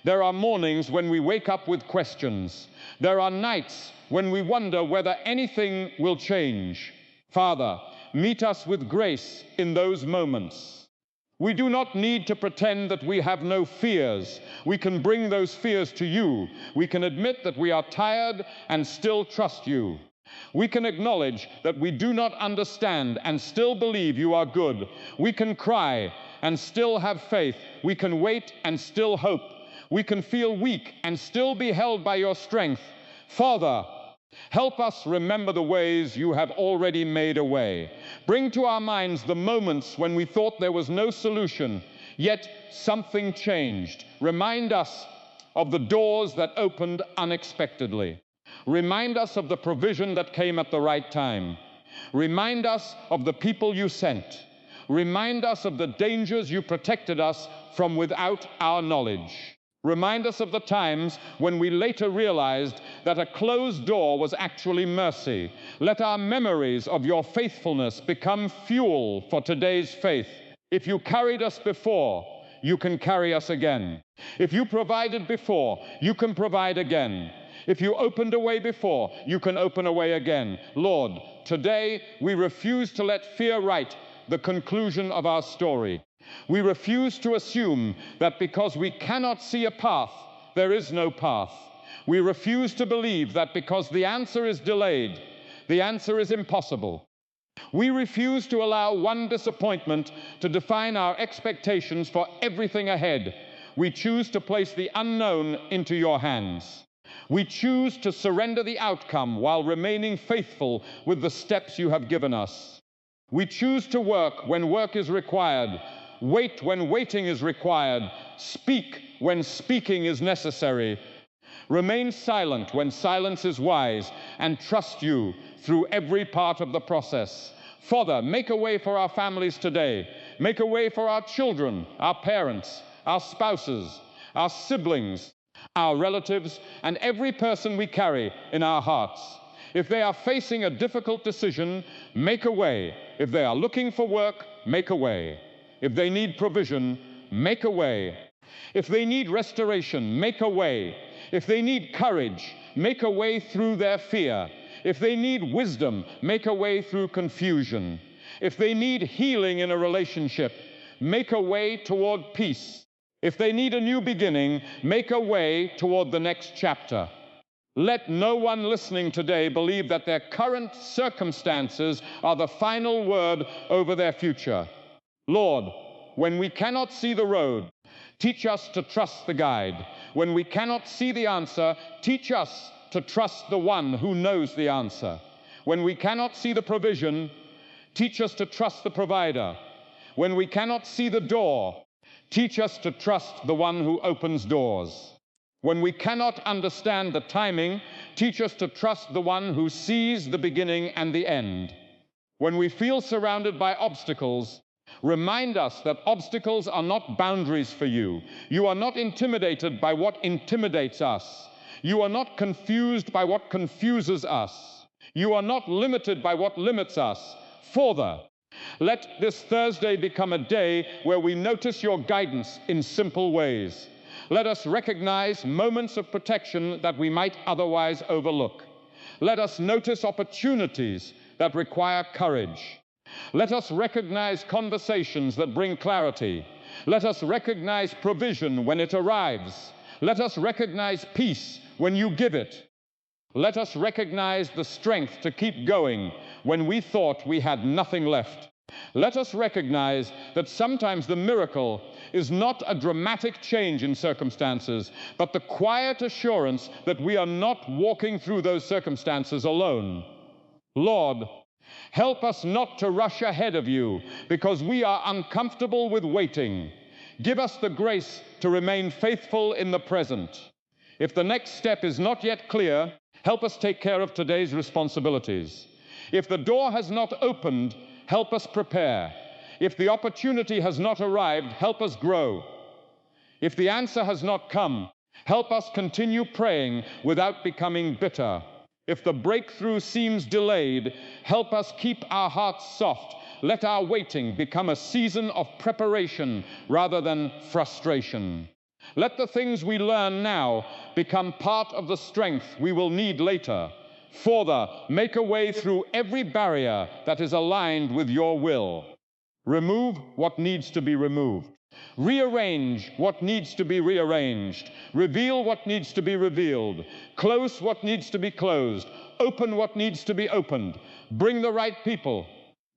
There are mornings when we wake up with questions. There are nights when we wonder whether anything will change. Father, meet us with grace in those moments. We do not need to pretend that we have no fears. We can bring those fears to you. We can admit that we are tired and still trust you. We can acknowledge that we do not understand and still believe you are good. We can cry and still have faith. We can wait and still hope. We can feel weak and still be held by your strength. Father, help us remember the ways you have already made a way. Bring to our minds the moments when we thought there was no solution, yet something changed. Remind us of the doors that opened unexpectedly. Remind us of the provision that came at the right time. Remind us of the people you sent. Remind us of the dangers you protected us from without our knowledge. Remind us of the times when we later realized that a closed door was actually mercy. Let our memories of your faithfulness become fuel for today's faith. If you carried us before, you can carry us again. If you provided before, you can provide again. If you opened a way before, you can open a way again. Lord, today we refuse to let fear write the conclusion of our story. We refuse to assume that because we cannot see a path, there is no path. We refuse to believe that because the answer is delayed, the answer is impossible. We refuse to allow one disappointment to define our expectations for everything ahead. We choose to place the unknown into your hands. We choose to surrender the outcome while remaining faithful with the steps you have given us. We choose to work when work is required, wait when waiting is required, speak when speaking is necessary, remain silent when silence is wise, and trust you through every part of the process. Father, make a way for our families today. Make a way for our children, our parents, our spouses, our siblings, our relatives, and every person we carry in our hearts. If they are facing a difficult decision, make a way. If they are looking for work, make a way. If they need provision, make a way. If they need restoration, make a way. If they need courage, make a way through their fear. If they need wisdom, make a way through confusion. If they need healing in a relationship, make a way toward peace. If they need a new beginning, make a way toward the next chapter. Let no one listening today believe that their current circumstances are the final word over their future. Lord, when we cannot see the road, teach us to trust the guide. When we cannot see the answer, teach us to trust the one who knows the answer. When we cannot see the provision, teach us to trust the provider. When we cannot see the door, teach us to trust the one who opens doors. When we cannot understand the timing, teach us to trust the one who sees the beginning and the end. When we feel surrounded by obstacles, remind us that obstacles are not boundaries for you. You are not intimidated by what intimidates us. You are not confused by what confuses us. You are not limited by what limits us. Father, let this Thursday become a day where we notice your guidance in simple ways. Let us recognize moments of protection that we might otherwise overlook. Let us notice opportunities that require courage. Let us recognize conversations that bring clarity. Let us recognize provision when it arrives. Let us recognize peace when you give it. Let us recognize the strength to keep going when we thought we had nothing left. Let us recognize that sometimes the miracle is not a dramatic change in circumstances, but the quiet assurance that we are not walking through those circumstances alone. Lord, help us not to rush ahead of you because we are uncomfortable with waiting. Give us the grace to remain faithful in the present. If the next step is not yet clear, help us take care of today's responsibilities. If the door has not opened, help us prepare. If the opportunity has not arrived, help us grow. If the answer has not come, help us continue praying without becoming bitter. If the breakthrough seems delayed, help us keep our hearts soft. Let our waiting become a season of preparation rather than frustration. Let the things we learn now become part of the strength we will need later. Further, make a way through every barrier that is aligned with your will. Remove what needs to be removed. Rearrange what needs to be rearranged. Reveal what needs to be revealed. Close what needs to be closed. Open what needs to be opened. Bring the right people.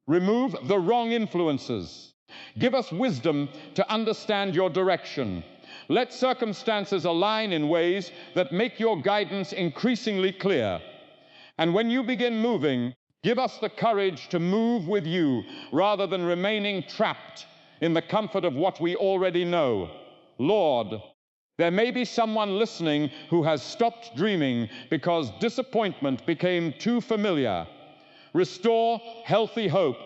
Remove the wrong influences. Give us wisdom to understand your direction. Let circumstances align in ways that make your guidance increasingly clear. And when you begin moving, give us the courage to move with you rather than remaining trapped in the comfort of what we already know. Lord, there may be someone listening who has stopped dreaming because disappointment became too familiar. Restore healthy hope.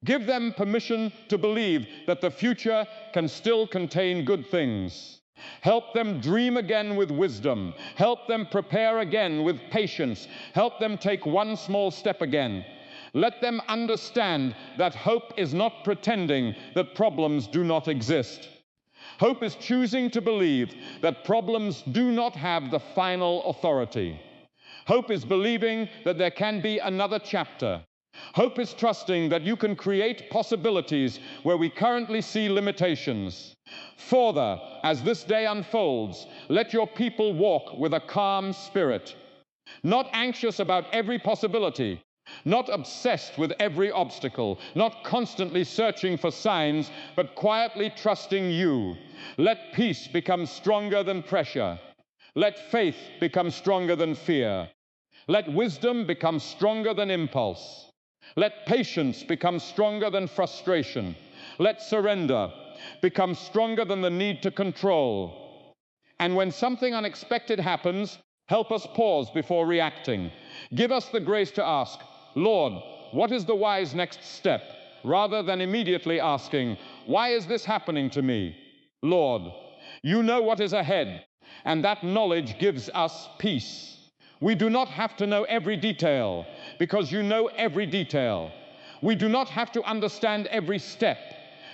Give them permission to believe that the future can still contain good things. Help them dream again with wisdom. Help them prepare again with patience. Help them take one small step again. Let them understand that hope is not pretending that problems do not exist. Hope is choosing to believe that problems do not have the final authority. Hope is believing that there can be another chapter. Hope is trusting that you can create possibilities where we currently see limitations. Further, as this day unfolds, let your people walk with a calm spirit, not anxious about every possibility, not obsessed with every obstacle, not constantly searching for signs, but quietly trusting you. Let peace become stronger than pressure. Let faith become stronger than fear. Let wisdom become stronger than impulse. Let patience become stronger than frustration. Let surrender become stronger than the need to control. And when something unexpected happens, help us pause before reacting. Give us the grace to ask, Lord, what is the wise next step? Rather than immediately asking, why is this happening to me? Lord, you know what is ahead, and that knowledge gives us peace. We do not have to know every detail, because you know every detail. We do not have to understand every step,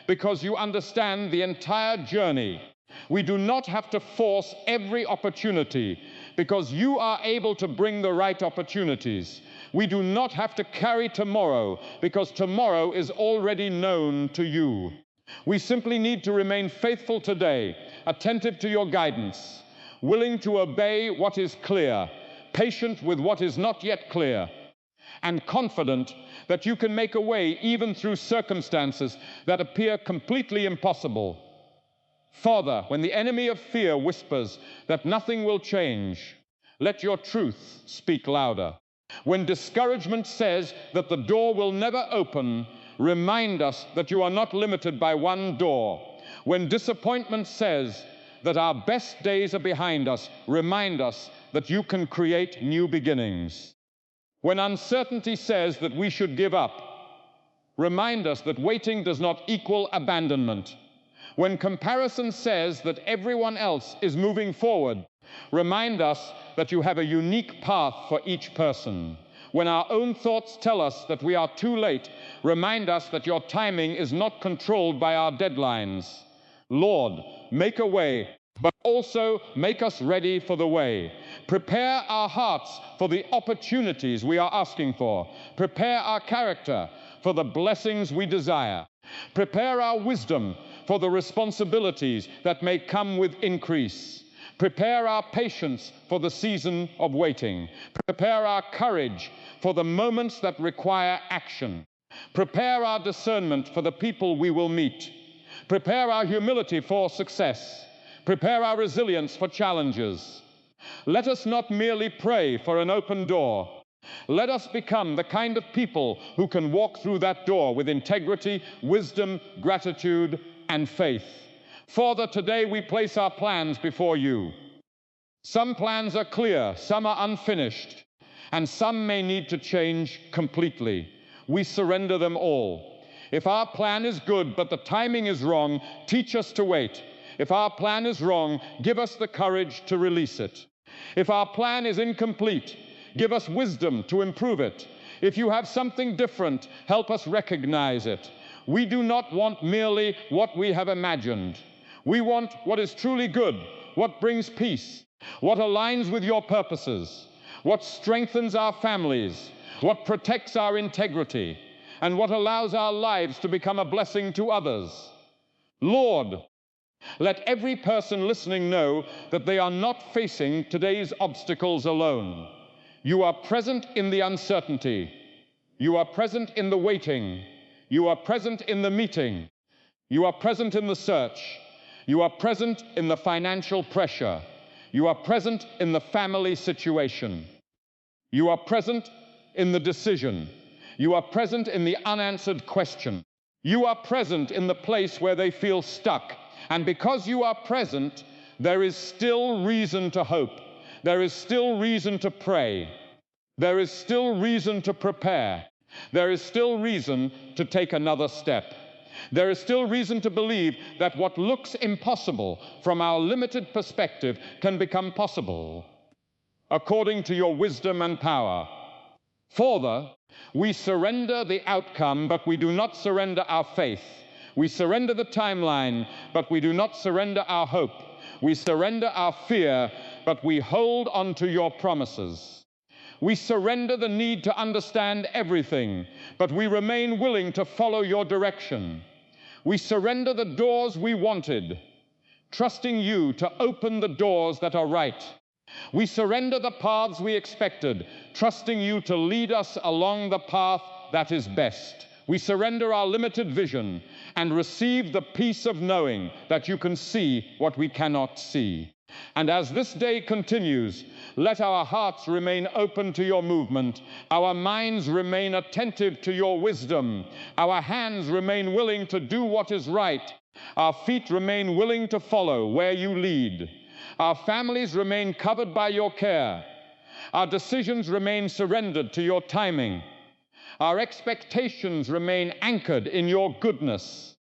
because you understand the entire journey. We do not have to force every opportunity, because you are able to bring the right opportunities. We do not have to carry tomorrow, because tomorrow is already known to you. We simply need to remain faithful today, attentive to your guidance, willing to obey what is clear, patient with what is not yet clear, and confident that you can make a way even through circumstances that appear completely impossible. Father, when the enemy of fear whispers that nothing will change, let your truth speak louder. When discouragement says that the door will never open, remind us that you are not limited by one door. When disappointment says that our best days are behind us, remind us that you can create new beginnings. When uncertainty says that we should give up, remind us that waiting does not equal abandonment. When comparison says that everyone else is moving forward, remind us that you have a unique path for each person. When our own thoughts tell us that we are too late, remind us that your timing is not controlled by our deadlines. Lord, make a way but also make us ready for the way. Prepare our hearts for the opportunities we are asking for. Prepare our character for the blessings we desire. Prepare our wisdom for the responsibilities that may come with increase. Prepare our patience for the season of waiting. Prepare our courage for the moments that require action. Prepare our discernment for the people we will meet. Prepare our humility for success. Prepare our resilience for challenges. Let us not merely pray for an open door. Let us become the kind of people who can walk through that door with integrity, wisdom, gratitude, and faith. Father, today we place our plans before you. Some plans are clear, some are unfinished, and some may need to change completely. We surrender them all. If our plan is good but the timing is wrong, teach us to wait. If our plan is wrong, give us the courage to release it. If our plan is incomplete, give us wisdom to improve it. If you have something different, help us recognize it. We do not want merely what we have imagined. We want what is truly good, what brings peace, what aligns with your purposes, what strengthens our families, what protects our integrity, and what allows our lives to become a blessing to others. Lord, let every person listening know that they are not facing today's obstacles alone. You are present in the uncertainty. You are present in the waiting. You are present in the meeting. You are present in the search. You are present in the financial pressure. You are present in the family situation. You are present in the decision. You are present in the unanswered question. You are present in the place where they feel stuck. And because you are present, there is still reason to hope. There is still reason to pray. There is still reason to prepare. There is still reason to take another step. There is still reason to believe that what looks impossible from our limited perspective can become possible according to your wisdom and power. Father, we surrender the outcome, but we do not surrender our faith. We surrender the timeline, but we do not surrender our hope. We surrender our fear, but we hold on to your promises. We surrender the need to understand everything, but we remain willing to follow your direction. We surrender the doors we wanted, trusting you to open the doors that are right. We surrender the paths we expected, trusting you to lead us along the path that is best. We surrender our limited vision and receive the peace of knowing that you can see what we cannot see. And as this day continues, let our hearts remain open to your movement, our minds remain attentive to your wisdom, our hands remain willing to do what is right, our feet remain willing to follow where you lead, our families remain covered by your care, our decisions remain surrendered to your timing, our expectations remain anchored in your goodness,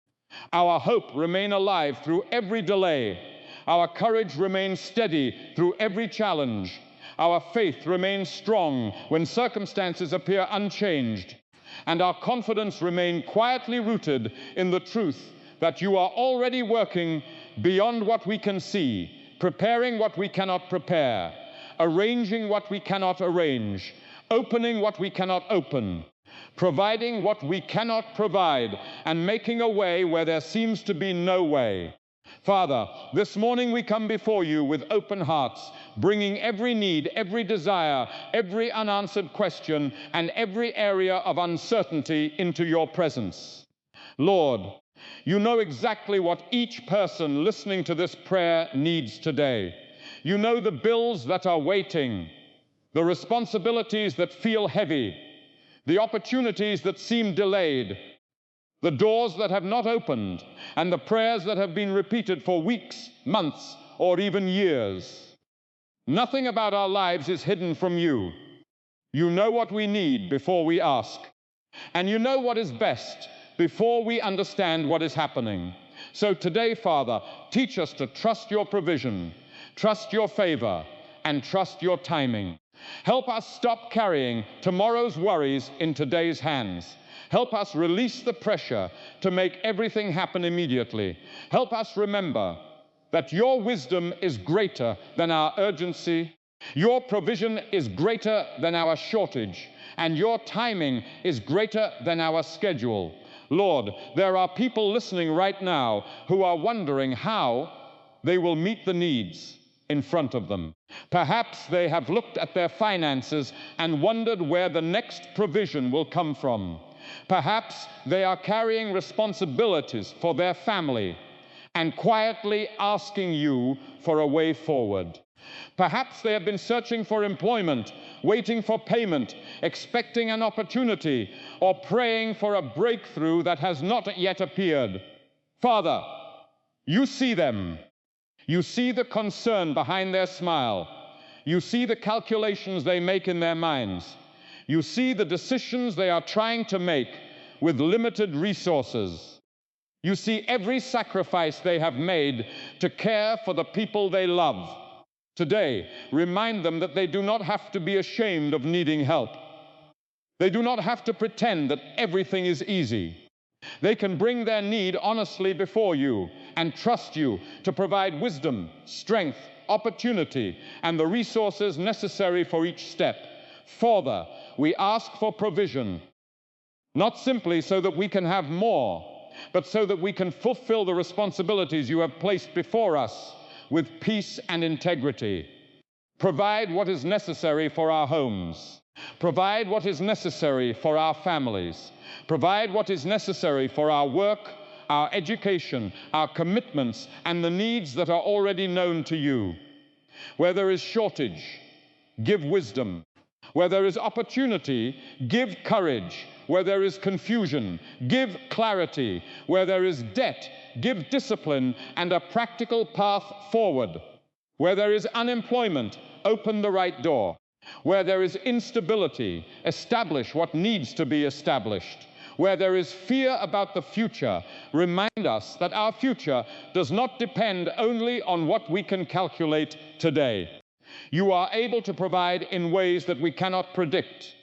our hope remain alive through every delay, our courage remains steady through every challenge. Our faith remains strong when circumstances appear unchanged. And our confidence remains quietly rooted in the truth that you are already working beyond what we can see, preparing what we cannot prepare, arranging what we cannot arrange, opening what we cannot open, providing what we cannot provide, and making a way where there seems to be no way. Father, this morning we come before you with open hearts, bringing every need, every desire, every unanswered question, and every area of uncertainty into your presence. Lord, you know exactly what each person listening to this prayer needs today. You know the bills that are waiting, the responsibilities that feel heavy, the opportunities that seem delayed, the doors that have not opened, and the prayers that have been repeated for weeks, months, or even years. Nothing about our lives is hidden from you. You know what we need before we ask, and you know what is best before we understand what is happening. So today, Father, teach us to trust your provision, trust your favor, and trust your timing. Help us stop carrying tomorrow's worries in today's hands. Help us release the pressure to make everything happen immediately. Help us remember that your wisdom is greater than our urgency, your provision is greater than our shortage, and your timing is greater than our schedule. Lord, there are people listening right now who are wondering how they will meet the needs in front of them. Perhaps they have looked at their finances and wondered where the next provision will come from. Perhaps they are carrying responsibilities for their family and quietly asking you for a way forward. Perhaps they have been searching for employment, waiting for payment, expecting an opportunity, or praying for a breakthrough that has not yet appeared. Father, you see them. You see the concern behind their smile. You see the calculations they make in their minds. You see the decisions they are trying to make with limited resources. You see every sacrifice they have made to care for the people they love. Today, remind them that they do not have to be ashamed of needing help. They do not have to pretend that everything is easy. They can bring their need honestly before you and trust you to provide wisdom, strength, opportunity, and the resources necessary for each step. Father, we ask for provision, not simply so that we can have more, but so that we can fulfill the responsibilities you have placed before us with peace and integrity. Provide what is necessary for our homes. Provide what is necessary for our families. Provide what is necessary for our work, our education, our commitments, and the needs that are already known to you. Where there is shortage, give wisdom. Where there is opportunity, give courage. Where there is confusion, give clarity. Where there is debt, give discipline and a practical path forward. Where there is unemployment, open the right door. Where there is instability, establish what needs to be established. Where there is fear about the future, remind us that our future does not depend only on what we can calculate today. You are able to provide in ways that we cannot predict.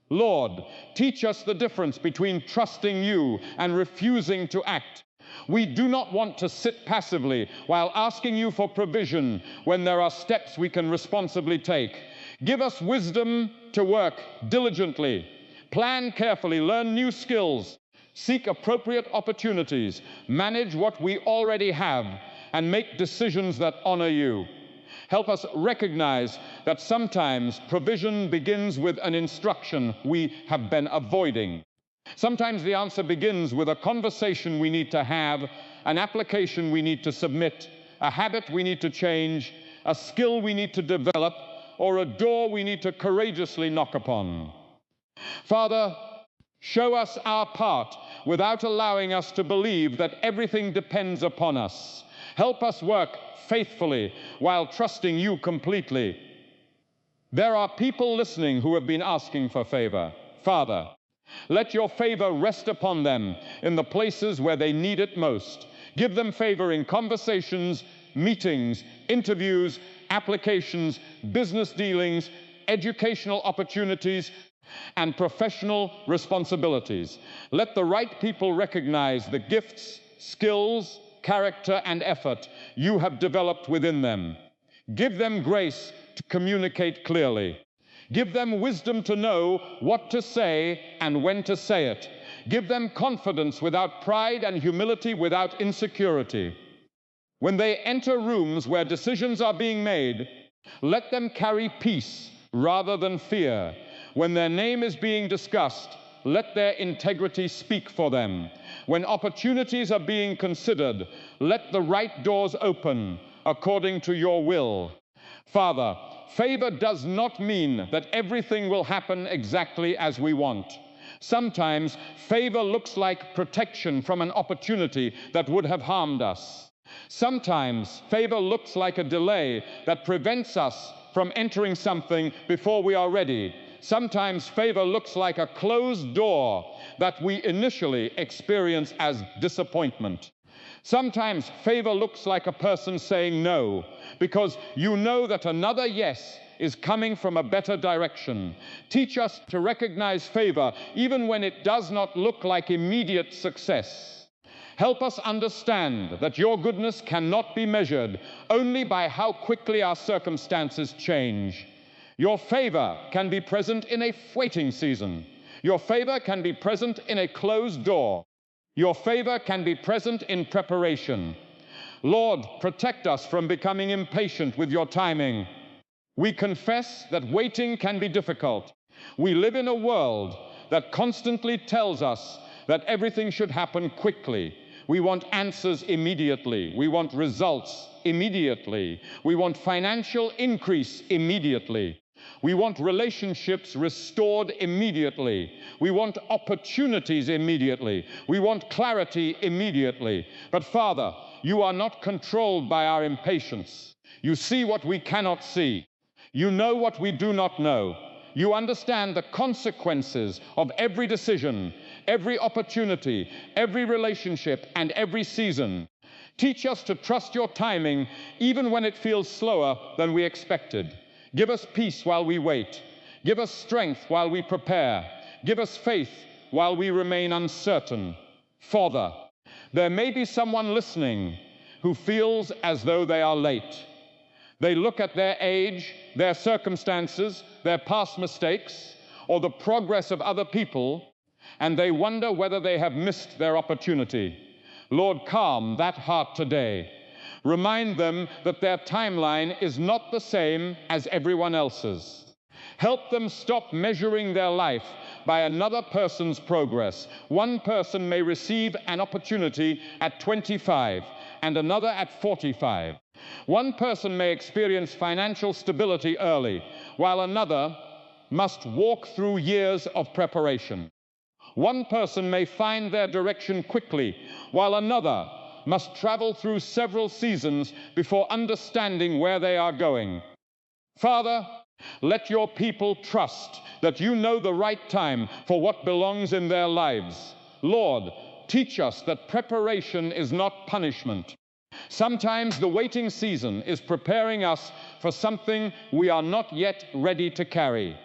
Lord, teach us the difference between trusting you and refusing to act. We do not want to sit passively while asking you for provision when there are steps we can responsibly take. Give us wisdom to work diligently, plan carefully, learn new skills, seek appropriate opportunities, manage what we already have, and make decisions that honor you. Help us recognize that sometimes provision begins with an instruction we have been avoiding. Sometimes the answer begins with a conversation we need to have, an application we need to submit, a habit we need to change, a skill we need to develop, or a door we need to courageously knock upon. Father, show us our part without allowing us to believe that everything depends upon us. Help us work faithfully while trusting you completely. There are people listening who have been asking for favor. Father, let your favor rest upon them in the places where they need it most. Give them favor in conversations, meetings, interviews, applications, business dealings, educational opportunities, and professional responsibilities. Let the right people recognize the gifts, skills, character, and effort you have developed within them. Give them grace to communicate clearly. Give them wisdom to know what to say and when to say it. Give them confidence without pride and humility without insecurity. When they enter rooms where decisions are being made, let them carry peace rather than fear. When their name is being discussed, let their integrity speak for them. When opportunities are being considered, let the right doors open according to your will. Father, favor does not mean that everything will happen exactly as we want. Sometimes favor looks like protection from an opportunity that would have harmed us. Sometimes favor looks like a delay that prevents us from entering something before we are ready. Sometimes favor looks like a closed door that we initially experience as disappointment. Sometimes favor looks like a person saying no, because you know that another yes is coming from a better direction. Teach us to recognize favor even when it does not look like immediate success. Help us understand that your goodness cannot be measured only by how quickly our circumstances change. Your favor can be present in a waiting season. Your favor can be present in a closed door. Your favor can be present in preparation. Lord, protect us from becoming impatient with your timing. We confess that waiting can be difficult. We live in a world that constantly tells us that everything should happen quickly. We want answers immediately. We want results immediately. We want financial increase immediately. We want relationships restored immediately. We want opportunities immediately. We want clarity immediately. But Father, you are not controlled by our impatience. You see what we cannot see. You know what we do not know. You understand the consequences of every decision, every opportunity, every relationship, and every season. Teach us to trust your timing even when it feels slower than we expected. Give us peace while we wait. Give us strength while we prepare. Give us faith while we remain uncertain. Father, there may be someone listening who feels as though they are late. They look at their age, their circumstances, their past mistakes, or the progress of other people, and they wonder whether they have missed their opportunity. Lord, calm that heart today. Remind them that their timeline is not the same as everyone else's. Help them stop measuring their life by another person's progress. One person may receive an opportunity at 25 and another at 45. One person may experience financial stability early, while another must walk through years of preparation. One person may find their direction quickly, while another must travel through several seasons before understanding where they are going. Father, let your people trust that you know the right time for what belongs in their lives. Lord, teach us that preparation is not punishment. Sometimes the waiting season is preparing us for something we are not yet ready to carry.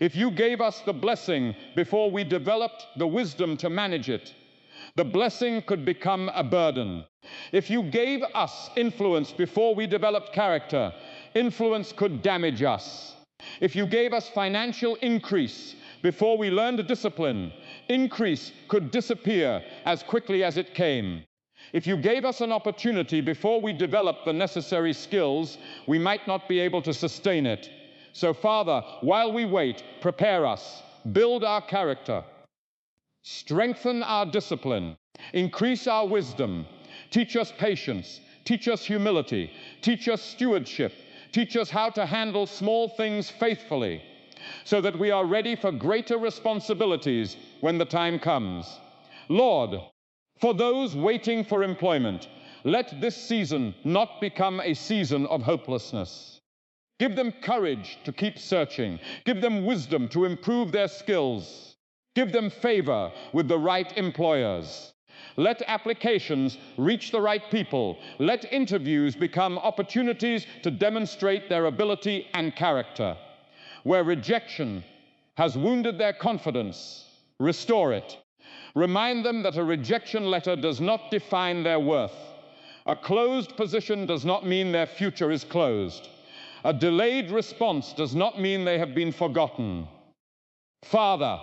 If you gave us the blessing before we developed the wisdom to manage it, the blessing could become a burden. If you gave us influence before we developed character, influence could damage us. If you gave us financial increase before we learned discipline, increase could disappear as quickly as it came. If you gave us an opportunity before we developed the necessary skills, we might not be able to sustain it. So, Father, while we wait, prepare us, build our character, strengthen our discipline, increase our wisdom, teach us patience, teach us humility, teach us stewardship, teach us how to handle small things faithfully, so that we are ready for greater responsibilities when the time comes. Lord, for those waiting for employment, let this season not become a season of hopelessness. Give them courage to keep searching. Give them wisdom to improve their skills. Give them favor with the right employers. Let applications reach the right people. Let interviews become opportunities to demonstrate their ability and character. Where rejection has wounded their confidence, restore it. Remind them that a rejection letter does not define their worth. A closed position does not mean their future is closed. A delayed response does not mean they have been forgotten. Father,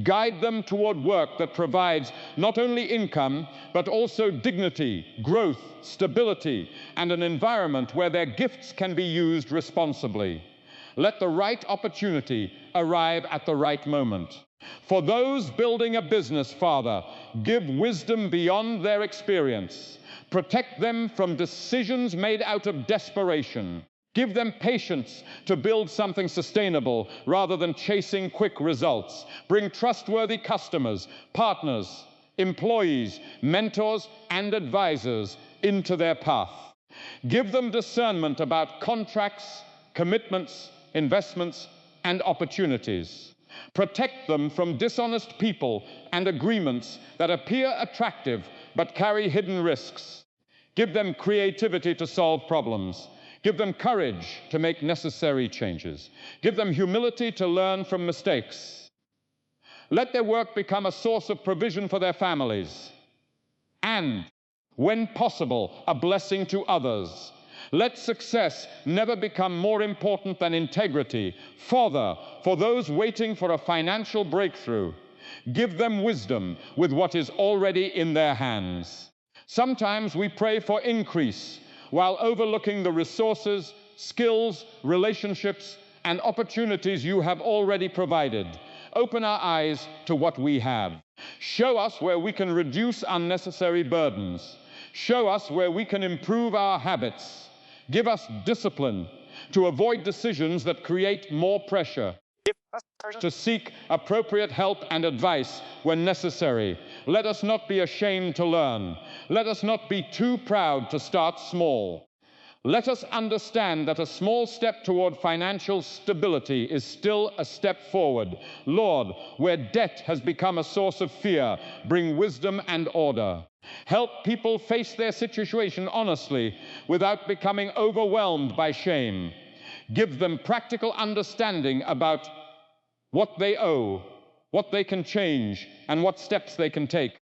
guide them toward work that provides not only income, but also dignity, growth, stability, and an environment where their gifts can be used responsibly. Let the right opportunity arrive at the right moment. For those building a business, Father, give wisdom beyond their experience. Protect them from decisions made out of desperation. Give them patience to build something sustainable rather than chasing quick results. Bring trustworthy customers, partners, employees, mentors, and advisors into their path. Give them discernment about contracts, commitments, investments, and opportunities. Protect them from dishonest people and agreements that appear attractive but carry hidden risks. Give them creativity to solve problems. Give them courage to make necessary changes. Give them humility to learn from mistakes. Let their work become a source of provision for their families. and, when possible, a blessing to others. Let success never become more important than integrity. Father, for those waiting for a financial breakthrough, give them wisdom with what is already in their hands. Sometimes we pray for increase while overlooking the resources, skills, relationships, and opportunities you have already provided. Open our eyes to what we have. Show us where we can reduce unnecessary burdens. Show us where we can improve our habits. Give us discipline to avoid decisions that create more pressure. To seek appropriate help and advice when necessary. Let us not be ashamed to learn. Let us not be too proud to start small. Let us understand that a small step toward financial stability is still a step forward. Lord, where debt has become a source of fear, bring wisdom and order. Help people face their situation honestly without becoming overwhelmed by shame. Give them practical understanding about what they owe, what they can change, and what steps they can take.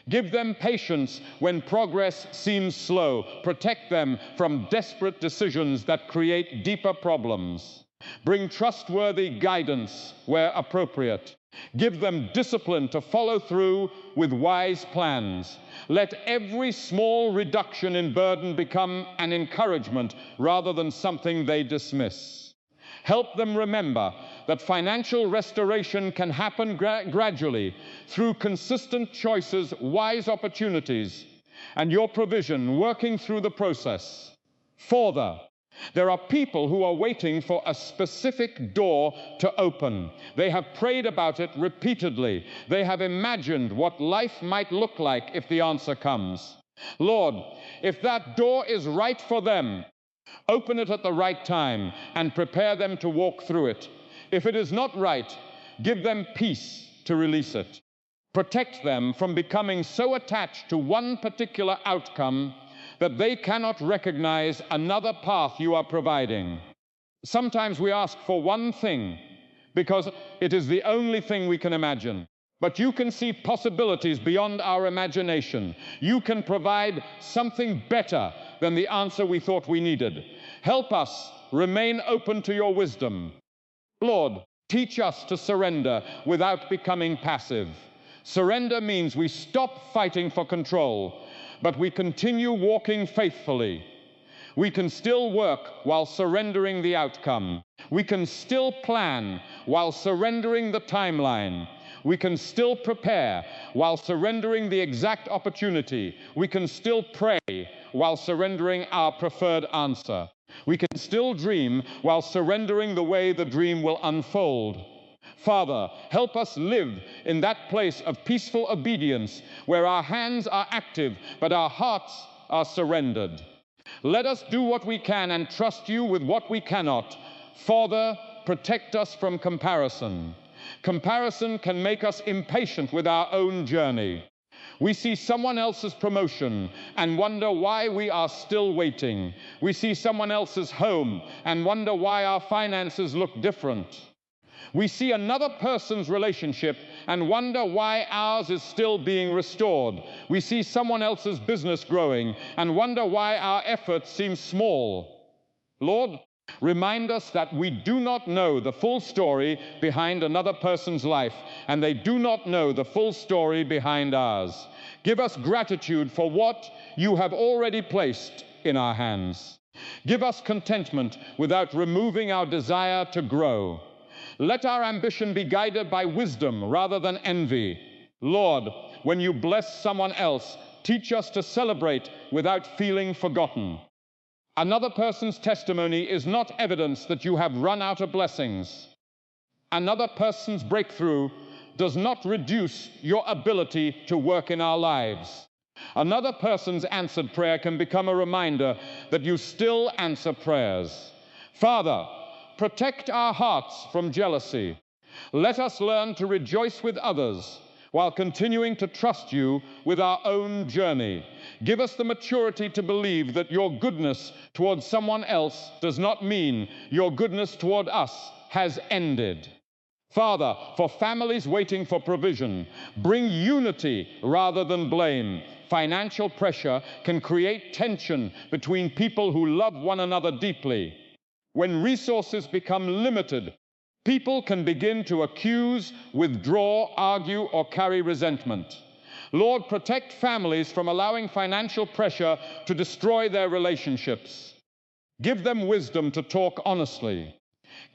Give them patience when progress seems slow. Protect them from desperate decisions that create deeper problems. Bring trustworthy guidance where appropriate. Give them discipline to follow through with wise plans. Let every small reduction in burden become an encouragement rather than something they dismiss. Help them remember that financial restoration can happen gradually through consistent choices, wise opportunities, and your provision working through the process. Father, there are people who are waiting for a specific door to open. They have prayed about it repeatedly. They have imagined what life might look like if the answer comes. Lord, if that door is right for them, open it at the right time and prepare them to walk through it. If it is not right, give them peace to release it. Protect them from becoming so attached to one particular outcome that they cannot recognize another path you are providing. Sometimes we ask for one thing because it is the only thing we can imagine. But you can see possibilities beyond our imagination. You can provide something better than the answer we thought we needed. Help us remain open to your wisdom. Lord, teach us to surrender without becoming passive. Surrender means we stop fighting for control, but we continue walking faithfully. We can still work while surrendering the outcome. We can still plan while surrendering the timeline. We can still prepare while surrendering the exact opportunity. We can still pray while surrendering our preferred answer. We can still dream while surrendering the way the dream will unfold. Father, help us live in that place of peaceful obedience where our hands are active but our hearts are surrendered. Let us do what we can and trust you with what we cannot. Father, protect us from comparison. Comparison can make us impatient with our own journey. We see someone else's promotion and wonder why we are still waiting. We see someone else's home and wonder why our finances look different. We see another person's relationship and wonder why ours is still being restored. We see someone else's business growing and wonder why our efforts seem small. Lord, remind us that we do not know the full story behind another person's life, and they do not know the full story behind ours. Give us gratitude for what you have already placed in our hands. Give us contentment without removing our desire to grow. Let our ambition be guided by wisdom rather than envy. Lord, when you bless someone else, teach us to celebrate without feeling forgotten. Another person's testimony is not evidence that you have run out of blessings. Another person's breakthrough does not reduce your ability to work in our lives. Another person's answered prayer can become a reminder that you still answer prayers. Father, protect our hearts from jealousy. Let us learn to rejoice with others while continuing to trust you with our own journey. Give us the maturity to believe that your goodness toward someone else does not mean your goodness toward us has ended. Father, for families waiting for provision, bring unity rather than blame. financial pressure can create tension between people who love one another deeply. When resources become limited, people can begin to accuse, withdraw, argue, or carry resentment. Lord, protect families from allowing financial pressure to destroy their relationships. Give them wisdom to talk honestly.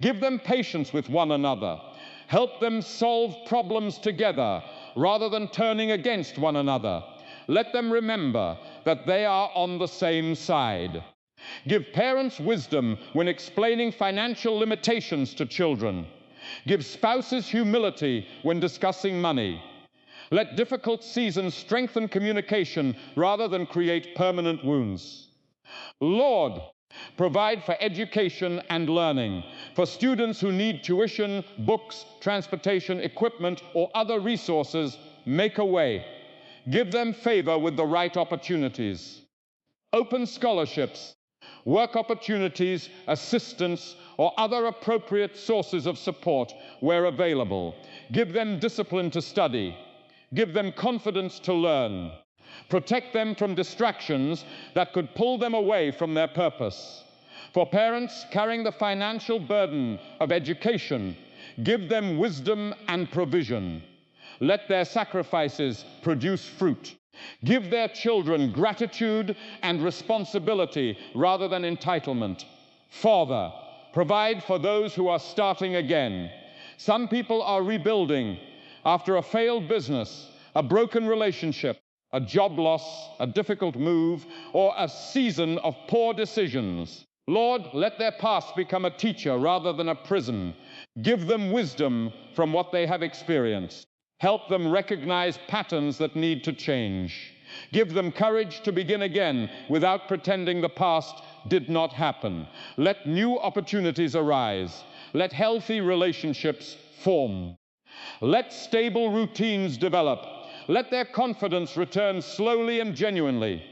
Give them patience with one another. Help them solve problems together rather than turning against one another. Let them remember that they are on the same side. Give parents wisdom when explaining financial limitations to children. Give spouses humility when discussing money. Let difficult seasons strengthen communication rather than create permanent wounds. Lord, provide for education and learning. For students who need tuition, books, transportation, equipment, or other resources, make a way. Give them favor with the right opportunities. Open scholarships, work opportunities, assistance, or other appropriate sources of support where available. Give them discipline to study. Give them confidence to learn. Protect them from distractions that could pull them away from their purpose. For parents carrying the financial burden of education, give them wisdom and provision. Let their sacrifices produce fruit. Give their children gratitude and responsibility rather than entitlement. Father, provide for those who are starting again. Some people are rebuilding after a failed business, a broken relationship, a job loss, a difficult move, or a season of poor decisions. Lord, let their past become a teacher rather than a prison. Give them wisdom from what they have experienced. Help them recognize patterns that need to change. Give them courage to begin again without pretending the past did not happen. Let new opportunities arise. Let healthy relationships form. Let stable routines develop. Let their confidence return slowly and genuinely.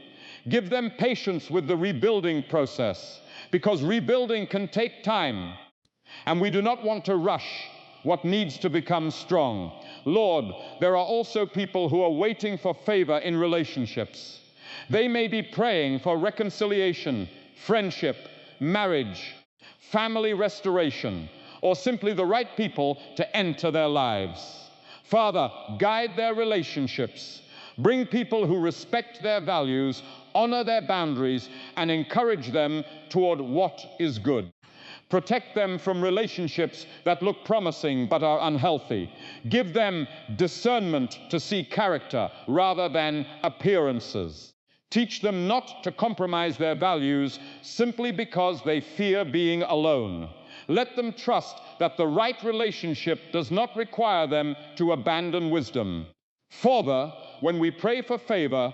Give them patience with the rebuilding process, because rebuilding can take time, and we do not want to rush what needs to become strong. Lord, there are also people who are waiting for favor in relationships. They may be praying for reconciliation, friendship, marriage, family restoration, or simply the right people to enter their lives. Father, guide their relationships. Bring people who respect their values, honor their boundaries, and encourage them toward what is good. Protect them from relationships that look promising but are unhealthy. Give them discernment to see character rather than appearances. Teach them not to compromise their values simply because they fear being alone. Let them trust that the right relationship does not require them to abandon wisdom. Father, when we pray for favor,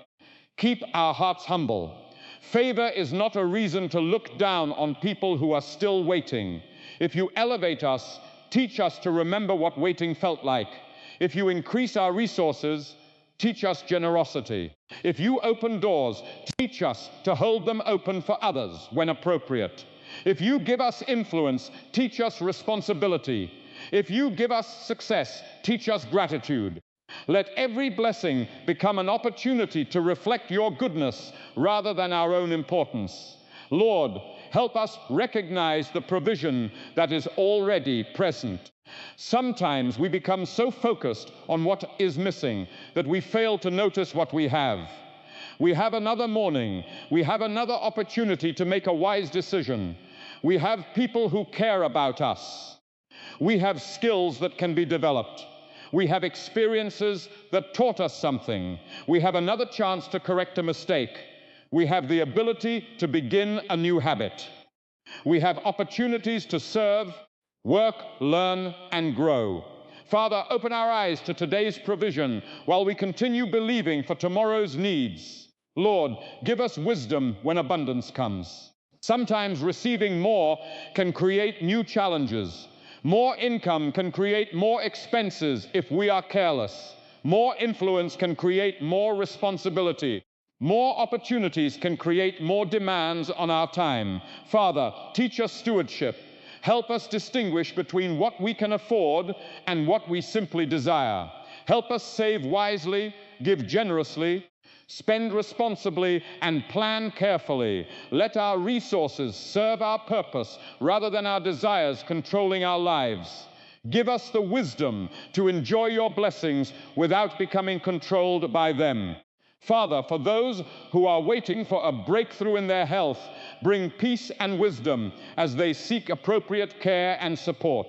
keep our hearts humble. Favor is not a reason to look down on people who are still waiting. If you elevate us, teach us to remember what waiting felt like. If you increase our resources, teach us generosity. If you open doors, teach us to hold them open for others when appropriate. If you give us influence, teach us responsibility. If you give us success, teach us gratitude. Let every blessing become an opportunity to reflect your goodness rather than our own importance. Lord, help us recognize the provision that is already present. Sometimes we become so focused on what is missing that we fail to notice what we have. We have another morning. We have another opportunity to make a wise decision. We have people who care about us. We have skills that can be developed. We have experiences that taught us something. We have another chance to correct a mistake. We have the ability to begin a new habit. We have opportunities to serve, work, learn, and grow. Father, open our eyes to today's provision while we continue believing for tomorrow's needs. Lord, give us wisdom when abundance comes. Sometimes receiving more can create new challenges. More income can create more expenses if we are careless. More influence can create more responsibility. More opportunities can create more demands on our time. Father, teach us stewardship. Help us distinguish between what we can afford and what we simply desire. Help us save wisely, give generously, Spend responsibly and plan carefully. Let our resources serve our purpose rather than our desires controlling our lives. Give us the wisdom to enjoy your blessings without becoming controlled by them. Father, for those who are waiting for a breakthrough in their health, bring peace and wisdom as they seek appropriate care and support.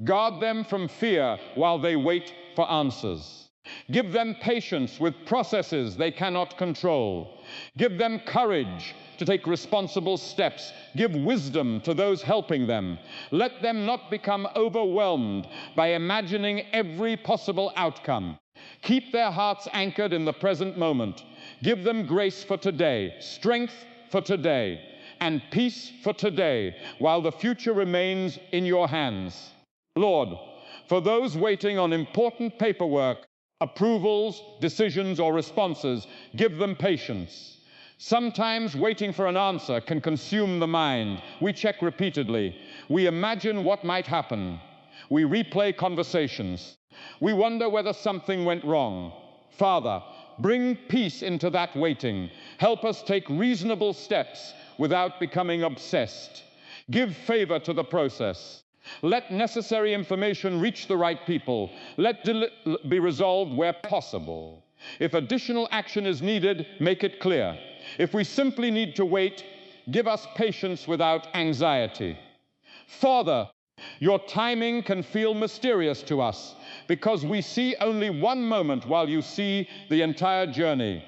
Guard them from fear while they wait for answers. Give them patience with processes they cannot control. Give them courage to take responsible steps. Give wisdom to those helping them. Let them not become overwhelmed by imagining every possible outcome. Keep their hearts anchored in the present moment. Give them grace for today, strength for today, and peace for today, while the future remains in your hands. Lord, for those waiting on important paperwork, approvals, decisions, or responses, give them patience. Sometimes waiting for an answer can consume the mind. We check repeatedly. We imagine what might happen. We replay conversations. We wonder whether something went wrong. Father, bring peace into that waiting. Help us take reasonable steps without becoming obsessed. Give favor to the process. Let necessary information reach the right people. Let be resolved where possible. If additional action is needed, make it clear. If we simply need to wait, give us patience without anxiety. Father, your timing can feel mysterious to us because we see only one moment while you see the entire journey.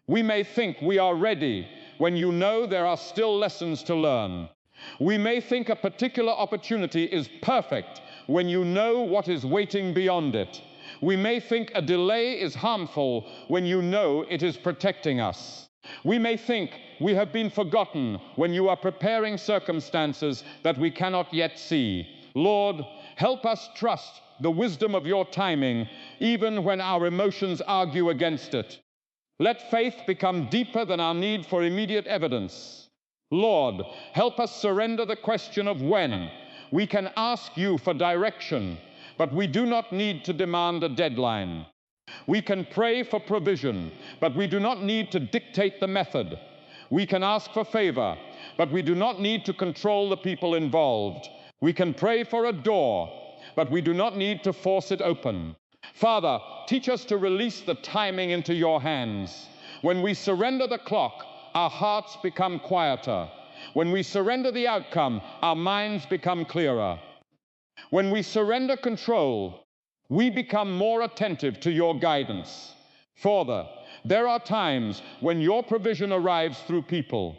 We may think we are ready when you know there are still lessons to learn. We may think a particular opportunity is perfect when you know what is waiting beyond it. We may think a delay is harmful when you know it is protecting us. We may think we have been forgotten when you are preparing circumstances that we cannot yet see. Lord, help us trust the wisdom of your timing, even when our emotions argue against it. Let faith become deeper than our need for immediate evidence. Lord, help us surrender the question of when. We can ask you for direction, but we do not need to demand a deadline. We can pray for provision, but we do not need to dictate the method. We can ask for favor, but we do not need to control the people involved. We can pray for a door, but we do not need to force it open. Father, teach us to release the timing into your hands. When we surrender the clock, our hearts become quieter. When we surrender the outcome, our minds become clearer. When we surrender control, we become more attentive to your guidance. Father, there are times when your provision arrives through people.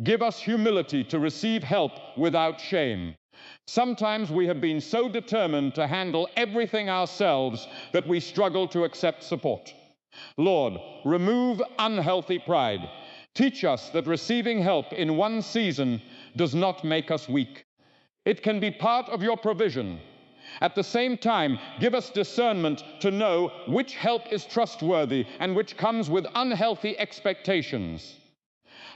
Give us humility to receive help without shame. Sometimes we have been so determined to handle everything ourselves that we struggle to accept support. Lord, remove unhealthy pride. Teach us that receiving help in one season does not make us weak. It can be part of your provision. At the same time, give us discernment to know which help is trustworthy and which comes with unhealthy expectations.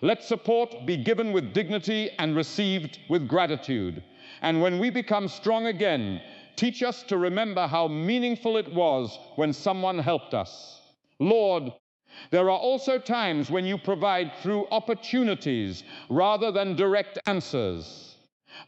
Let support be given with dignity and received with gratitude. And when we become strong again, teach us to remember how meaningful it was when someone helped us. Lord, there are also times when you provide through opportunities rather than direct answers.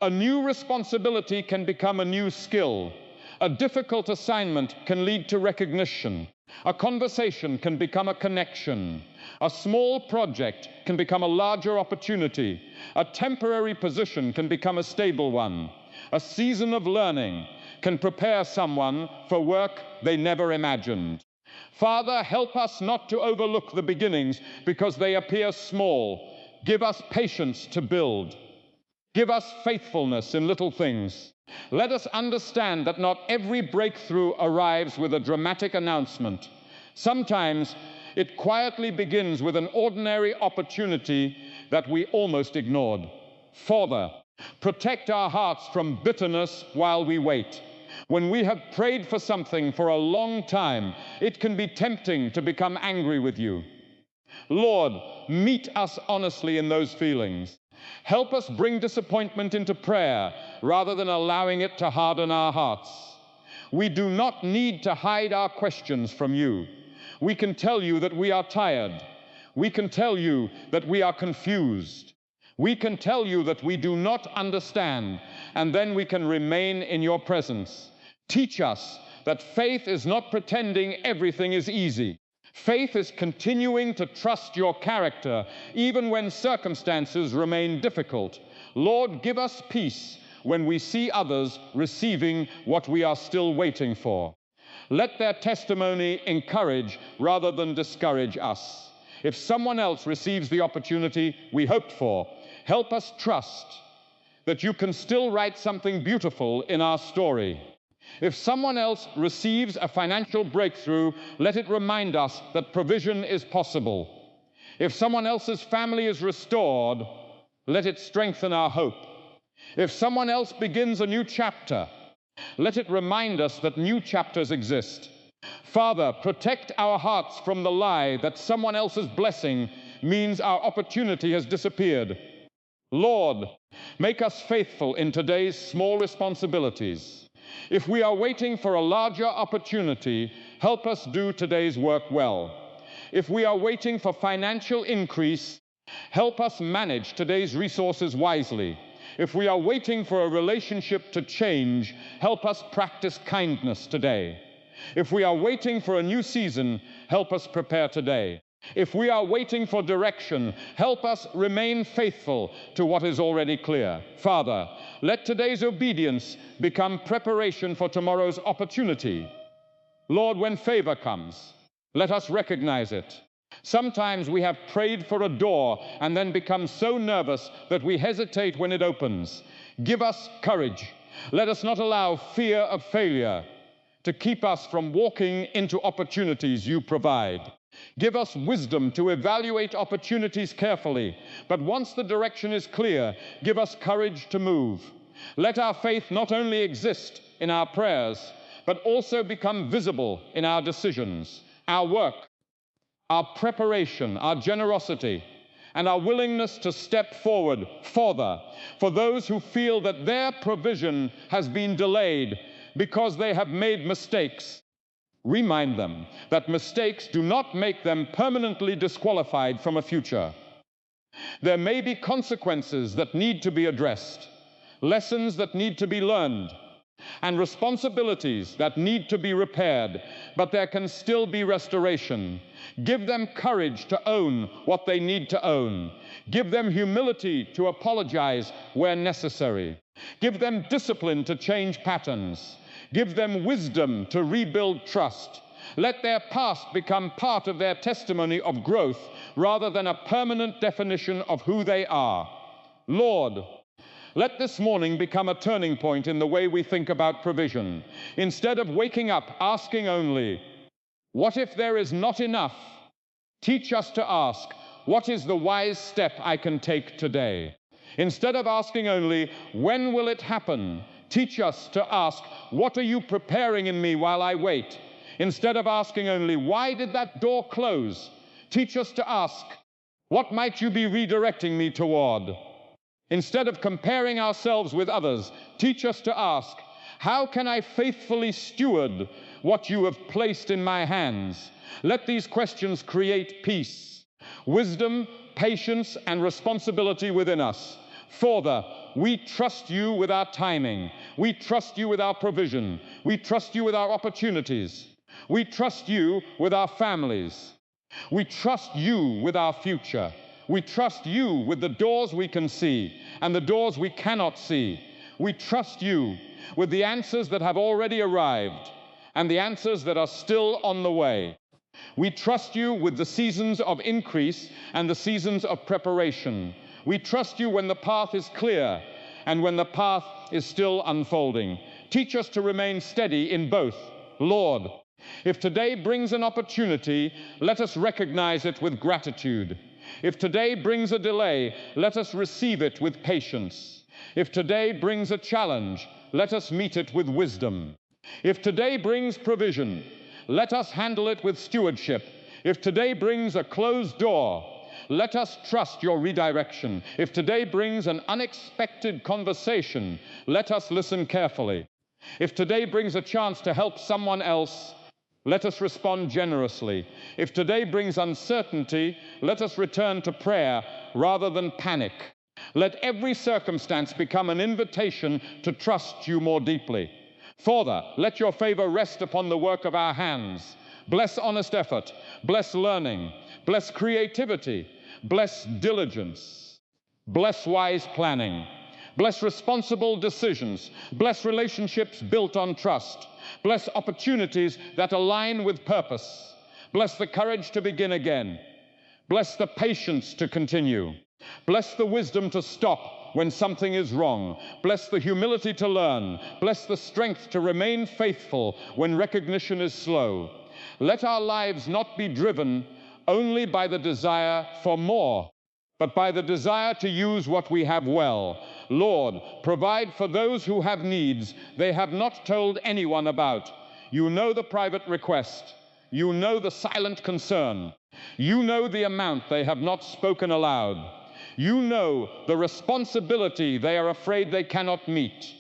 A new responsibility can become a new skill. A difficult assignment can lead to recognition. A conversation can become a connection. A small project can become a larger opportunity. A temporary position can become a stable one. A season of learning can prepare someone for work they never imagined. Father, help us not to overlook the beginnings because they appear small. Give us patience to build. Give us faithfulness in little things. Let us understand that not every breakthrough arrives with a dramatic announcement. Sometimes it quietly begins with an ordinary opportunity that we almost ignored. Father, protect our hearts from bitterness while we wait. When we have prayed for something for a long time, it can be tempting to become angry with you. Lord, meet us honestly in those feelings. Help us bring disappointment into prayer rather than allowing it to harden our hearts. We do not need to hide our questions from you. We can tell you that we are tired. We can tell you that we are confused. We can tell you that we do not understand, and then we can remain in your presence. Teach us that faith is not pretending everything is easy. Faith is continuing to trust your character, even when circumstances remain difficult. Lord, give us peace when we see others receiving what we are still waiting for. Let their testimony encourage rather than discourage us. If someone else receives the opportunity we hoped for, help us trust that you can still write something beautiful in our story. If someone else receives a financial breakthrough, let it remind us that provision is possible. If someone else's family is restored, let it strengthen our hope. If someone else begins a new chapter, let it remind us that new chapters exist. Father, protect our hearts from the lie that someone else's blessing means our opportunity has disappeared. Lord, make us faithful in today's small responsibilities. If we are waiting for a larger opportunity, help us do today's work well. If we are waiting for financial increase, help us manage today's resources wisely. If we are waiting for a relationship to change, help us practice kindness today. If we are waiting for a new season, help us prepare today. If we are waiting for direction, help us remain faithful to what is already clear. Father, let today's obedience become preparation for tomorrow's opportunity. Lord, when favor comes, let us recognize it. Sometimes we have prayed for a door and then become so nervous that we hesitate when it opens. Give us courage. Let us not allow fear of failure to keep us from walking into opportunities you provide. Give us wisdom to evaluate opportunities carefully, but once the direction is clear, give us courage to move. Let our faith not only exist in our prayers, but also become visible in our decisions, our work, our preparation, our generosity, and our willingness to step forward further for those who feel that their provision has been delayed because they have made mistakes. Remind them that mistakes do not make them permanently disqualified from a future. There may be consequences that need to be addressed, lessons that need to be learned, and responsibilities that need to be repaired, but there can still be restoration. Give them courage to own what they need to own. Give them humility to apologize where necessary. Give them discipline to change patterns. Give them wisdom to rebuild trust. Let their past become part of their testimony of growth rather than a permanent definition of who they are. Lord, let this morning become a turning point in the way we think about provision. Instead of waking up asking only, what if there is not enough? Teach us to ask, what is the wise step I can take today? Instead of asking only, when will it happen? Teach us to ask, what are you preparing in me while I wait? Instead of asking only, why did that door close? Teach us to ask, what might you be redirecting me toward? Instead of comparing ourselves with others, teach us to ask, how can I faithfully steward what you have placed in my hands? Let these questions create peace, wisdom, patience, and responsibility within us. Father, we trust you with our timing. We trust you with our provision. We trust you with our opportunities. We trust you with our families. We trust you with our future. We trust you with the doors we can see and the doors we cannot see. We trust you with the answers that have already arrived and the answers that are still on the way. We trust you with the seasons of increase and the seasons of preparation. We trust you when the path is clear and when the path is still unfolding. Teach us to remain steady in both. Lord, if today brings an opportunity, let us recognize it with gratitude. If today brings a delay, let us receive it with patience. If today brings a challenge, let us meet it with wisdom. If today brings provision, let us handle it with stewardship. If today brings a closed door, let us trust your redirection. If today brings an unexpected conversation, let us listen carefully. If today brings a chance to help someone else, Let us respond generously. If today brings uncertainty, let us return to prayer rather than panic. Let every circumstance become an invitation to trust you more deeply. Father, let your favor rest upon the work of our hands. Bless honest effort, bless learning, bless creativity, bless diligence, bless wise planning, bless responsible decisions, bless relationships built on trust, bless opportunities that align with purpose, bless the courage to begin again, bless the patience to continue, bless the wisdom to stop when something is wrong, bless the humility to learn, bless the strength to remain faithful when recognition is slow. Let our lives not be driven only by the desire for more, but by the desire to use what we have well. Lord, provide for those who have needs they have not told anyone about. You know the private request. You know the silent concern. You know the amount they have not spoken aloud. You know the responsibility they are afraid they cannot meet.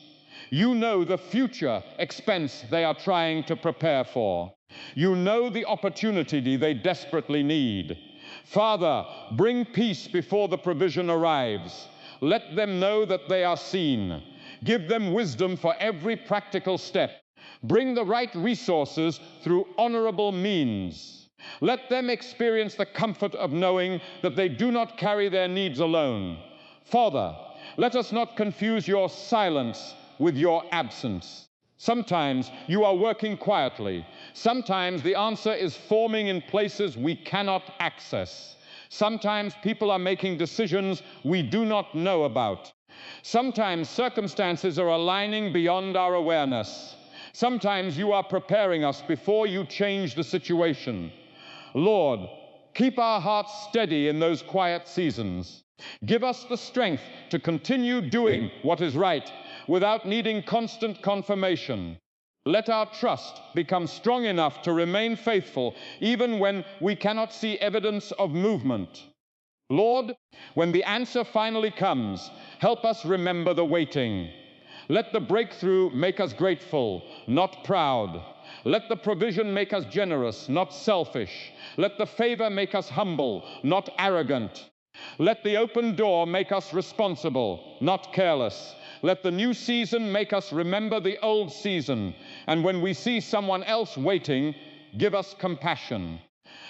You know the future expense they are trying to prepare for. You know the opportunity they desperately need. Father, bring peace before the provision arrives. Let them know that they are seen. Give them wisdom for every practical step. Bring the right resources through honorable means. Let them experience the comfort of knowing that they do not carry their needs alone. Father, let us not confuse your silence with your absence. Sometimes you are working quietly. Sometimes the answer is forming in places we cannot access. Sometimes people are making decisions we do not know about. Sometimes circumstances are aligning beyond our awareness. Sometimes you are preparing us before you change the situation. Lord, keep our hearts steady in those quiet seasons. Give us the strength to continue doing what is right without needing constant confirmation. Let our trust become strong enough to remain faithful even when we cannot see evidence of movement. Lord, when the answer finally comes, help us remember the waiting. Let the breakthrough make us grateful, not proud. Let the provision make us generous, not selfish. Let the favor make us humble, not arrogant. Let the open door make us responsible, not careless. Let the new season make us remember the old season. And when we see someone else waiting, give us compassion.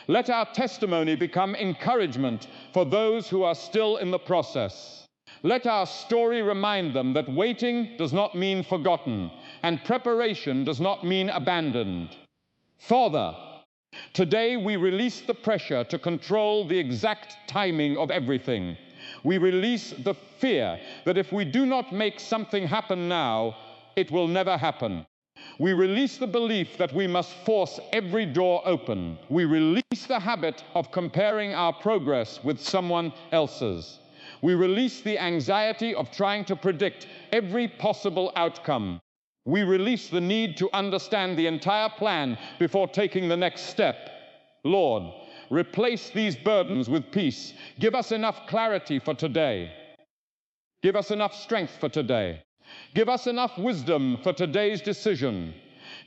Let our testimony become encouragement for those who are still in the process. Let our story remind them that waiting does not mean forgotten, and preparation does not mean abandoned. Father, today we release the pressure to control the exact timing of everything. We release the fear that if we do not make something happen now, it will never happen. We release the belief that we must force every door open. We release the habit of comparing our progress with someone else's. We release the anxiety of trying to predict every possible outcome. We release the need to understand the entire plan before taking the next step. Lord, replace these burdens with peace. Give us enough clarity for today. Give us enough strength for today. Give us enough wisdom for today's decision.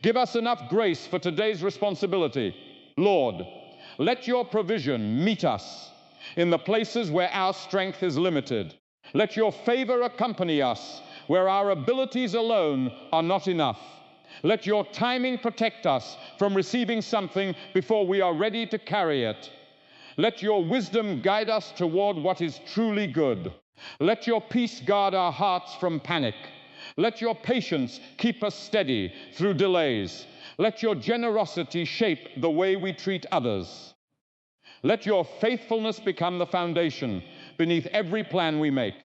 Give us enough grace for today's responsibility. Lord, let your provision meet us in the places where our strength is limited. Let your favor accompany us where our abilities alone are not enough. Let your timing protect us from receiving something before we are ready to carry it. Let your wisdom guide us toward what is truly good. Let your peace guard our hearts from panic. Let your patience keep us steady through delays. Let your generosity shape the way we treat others. Let your faithfulness become the foundation beneath every plan we make.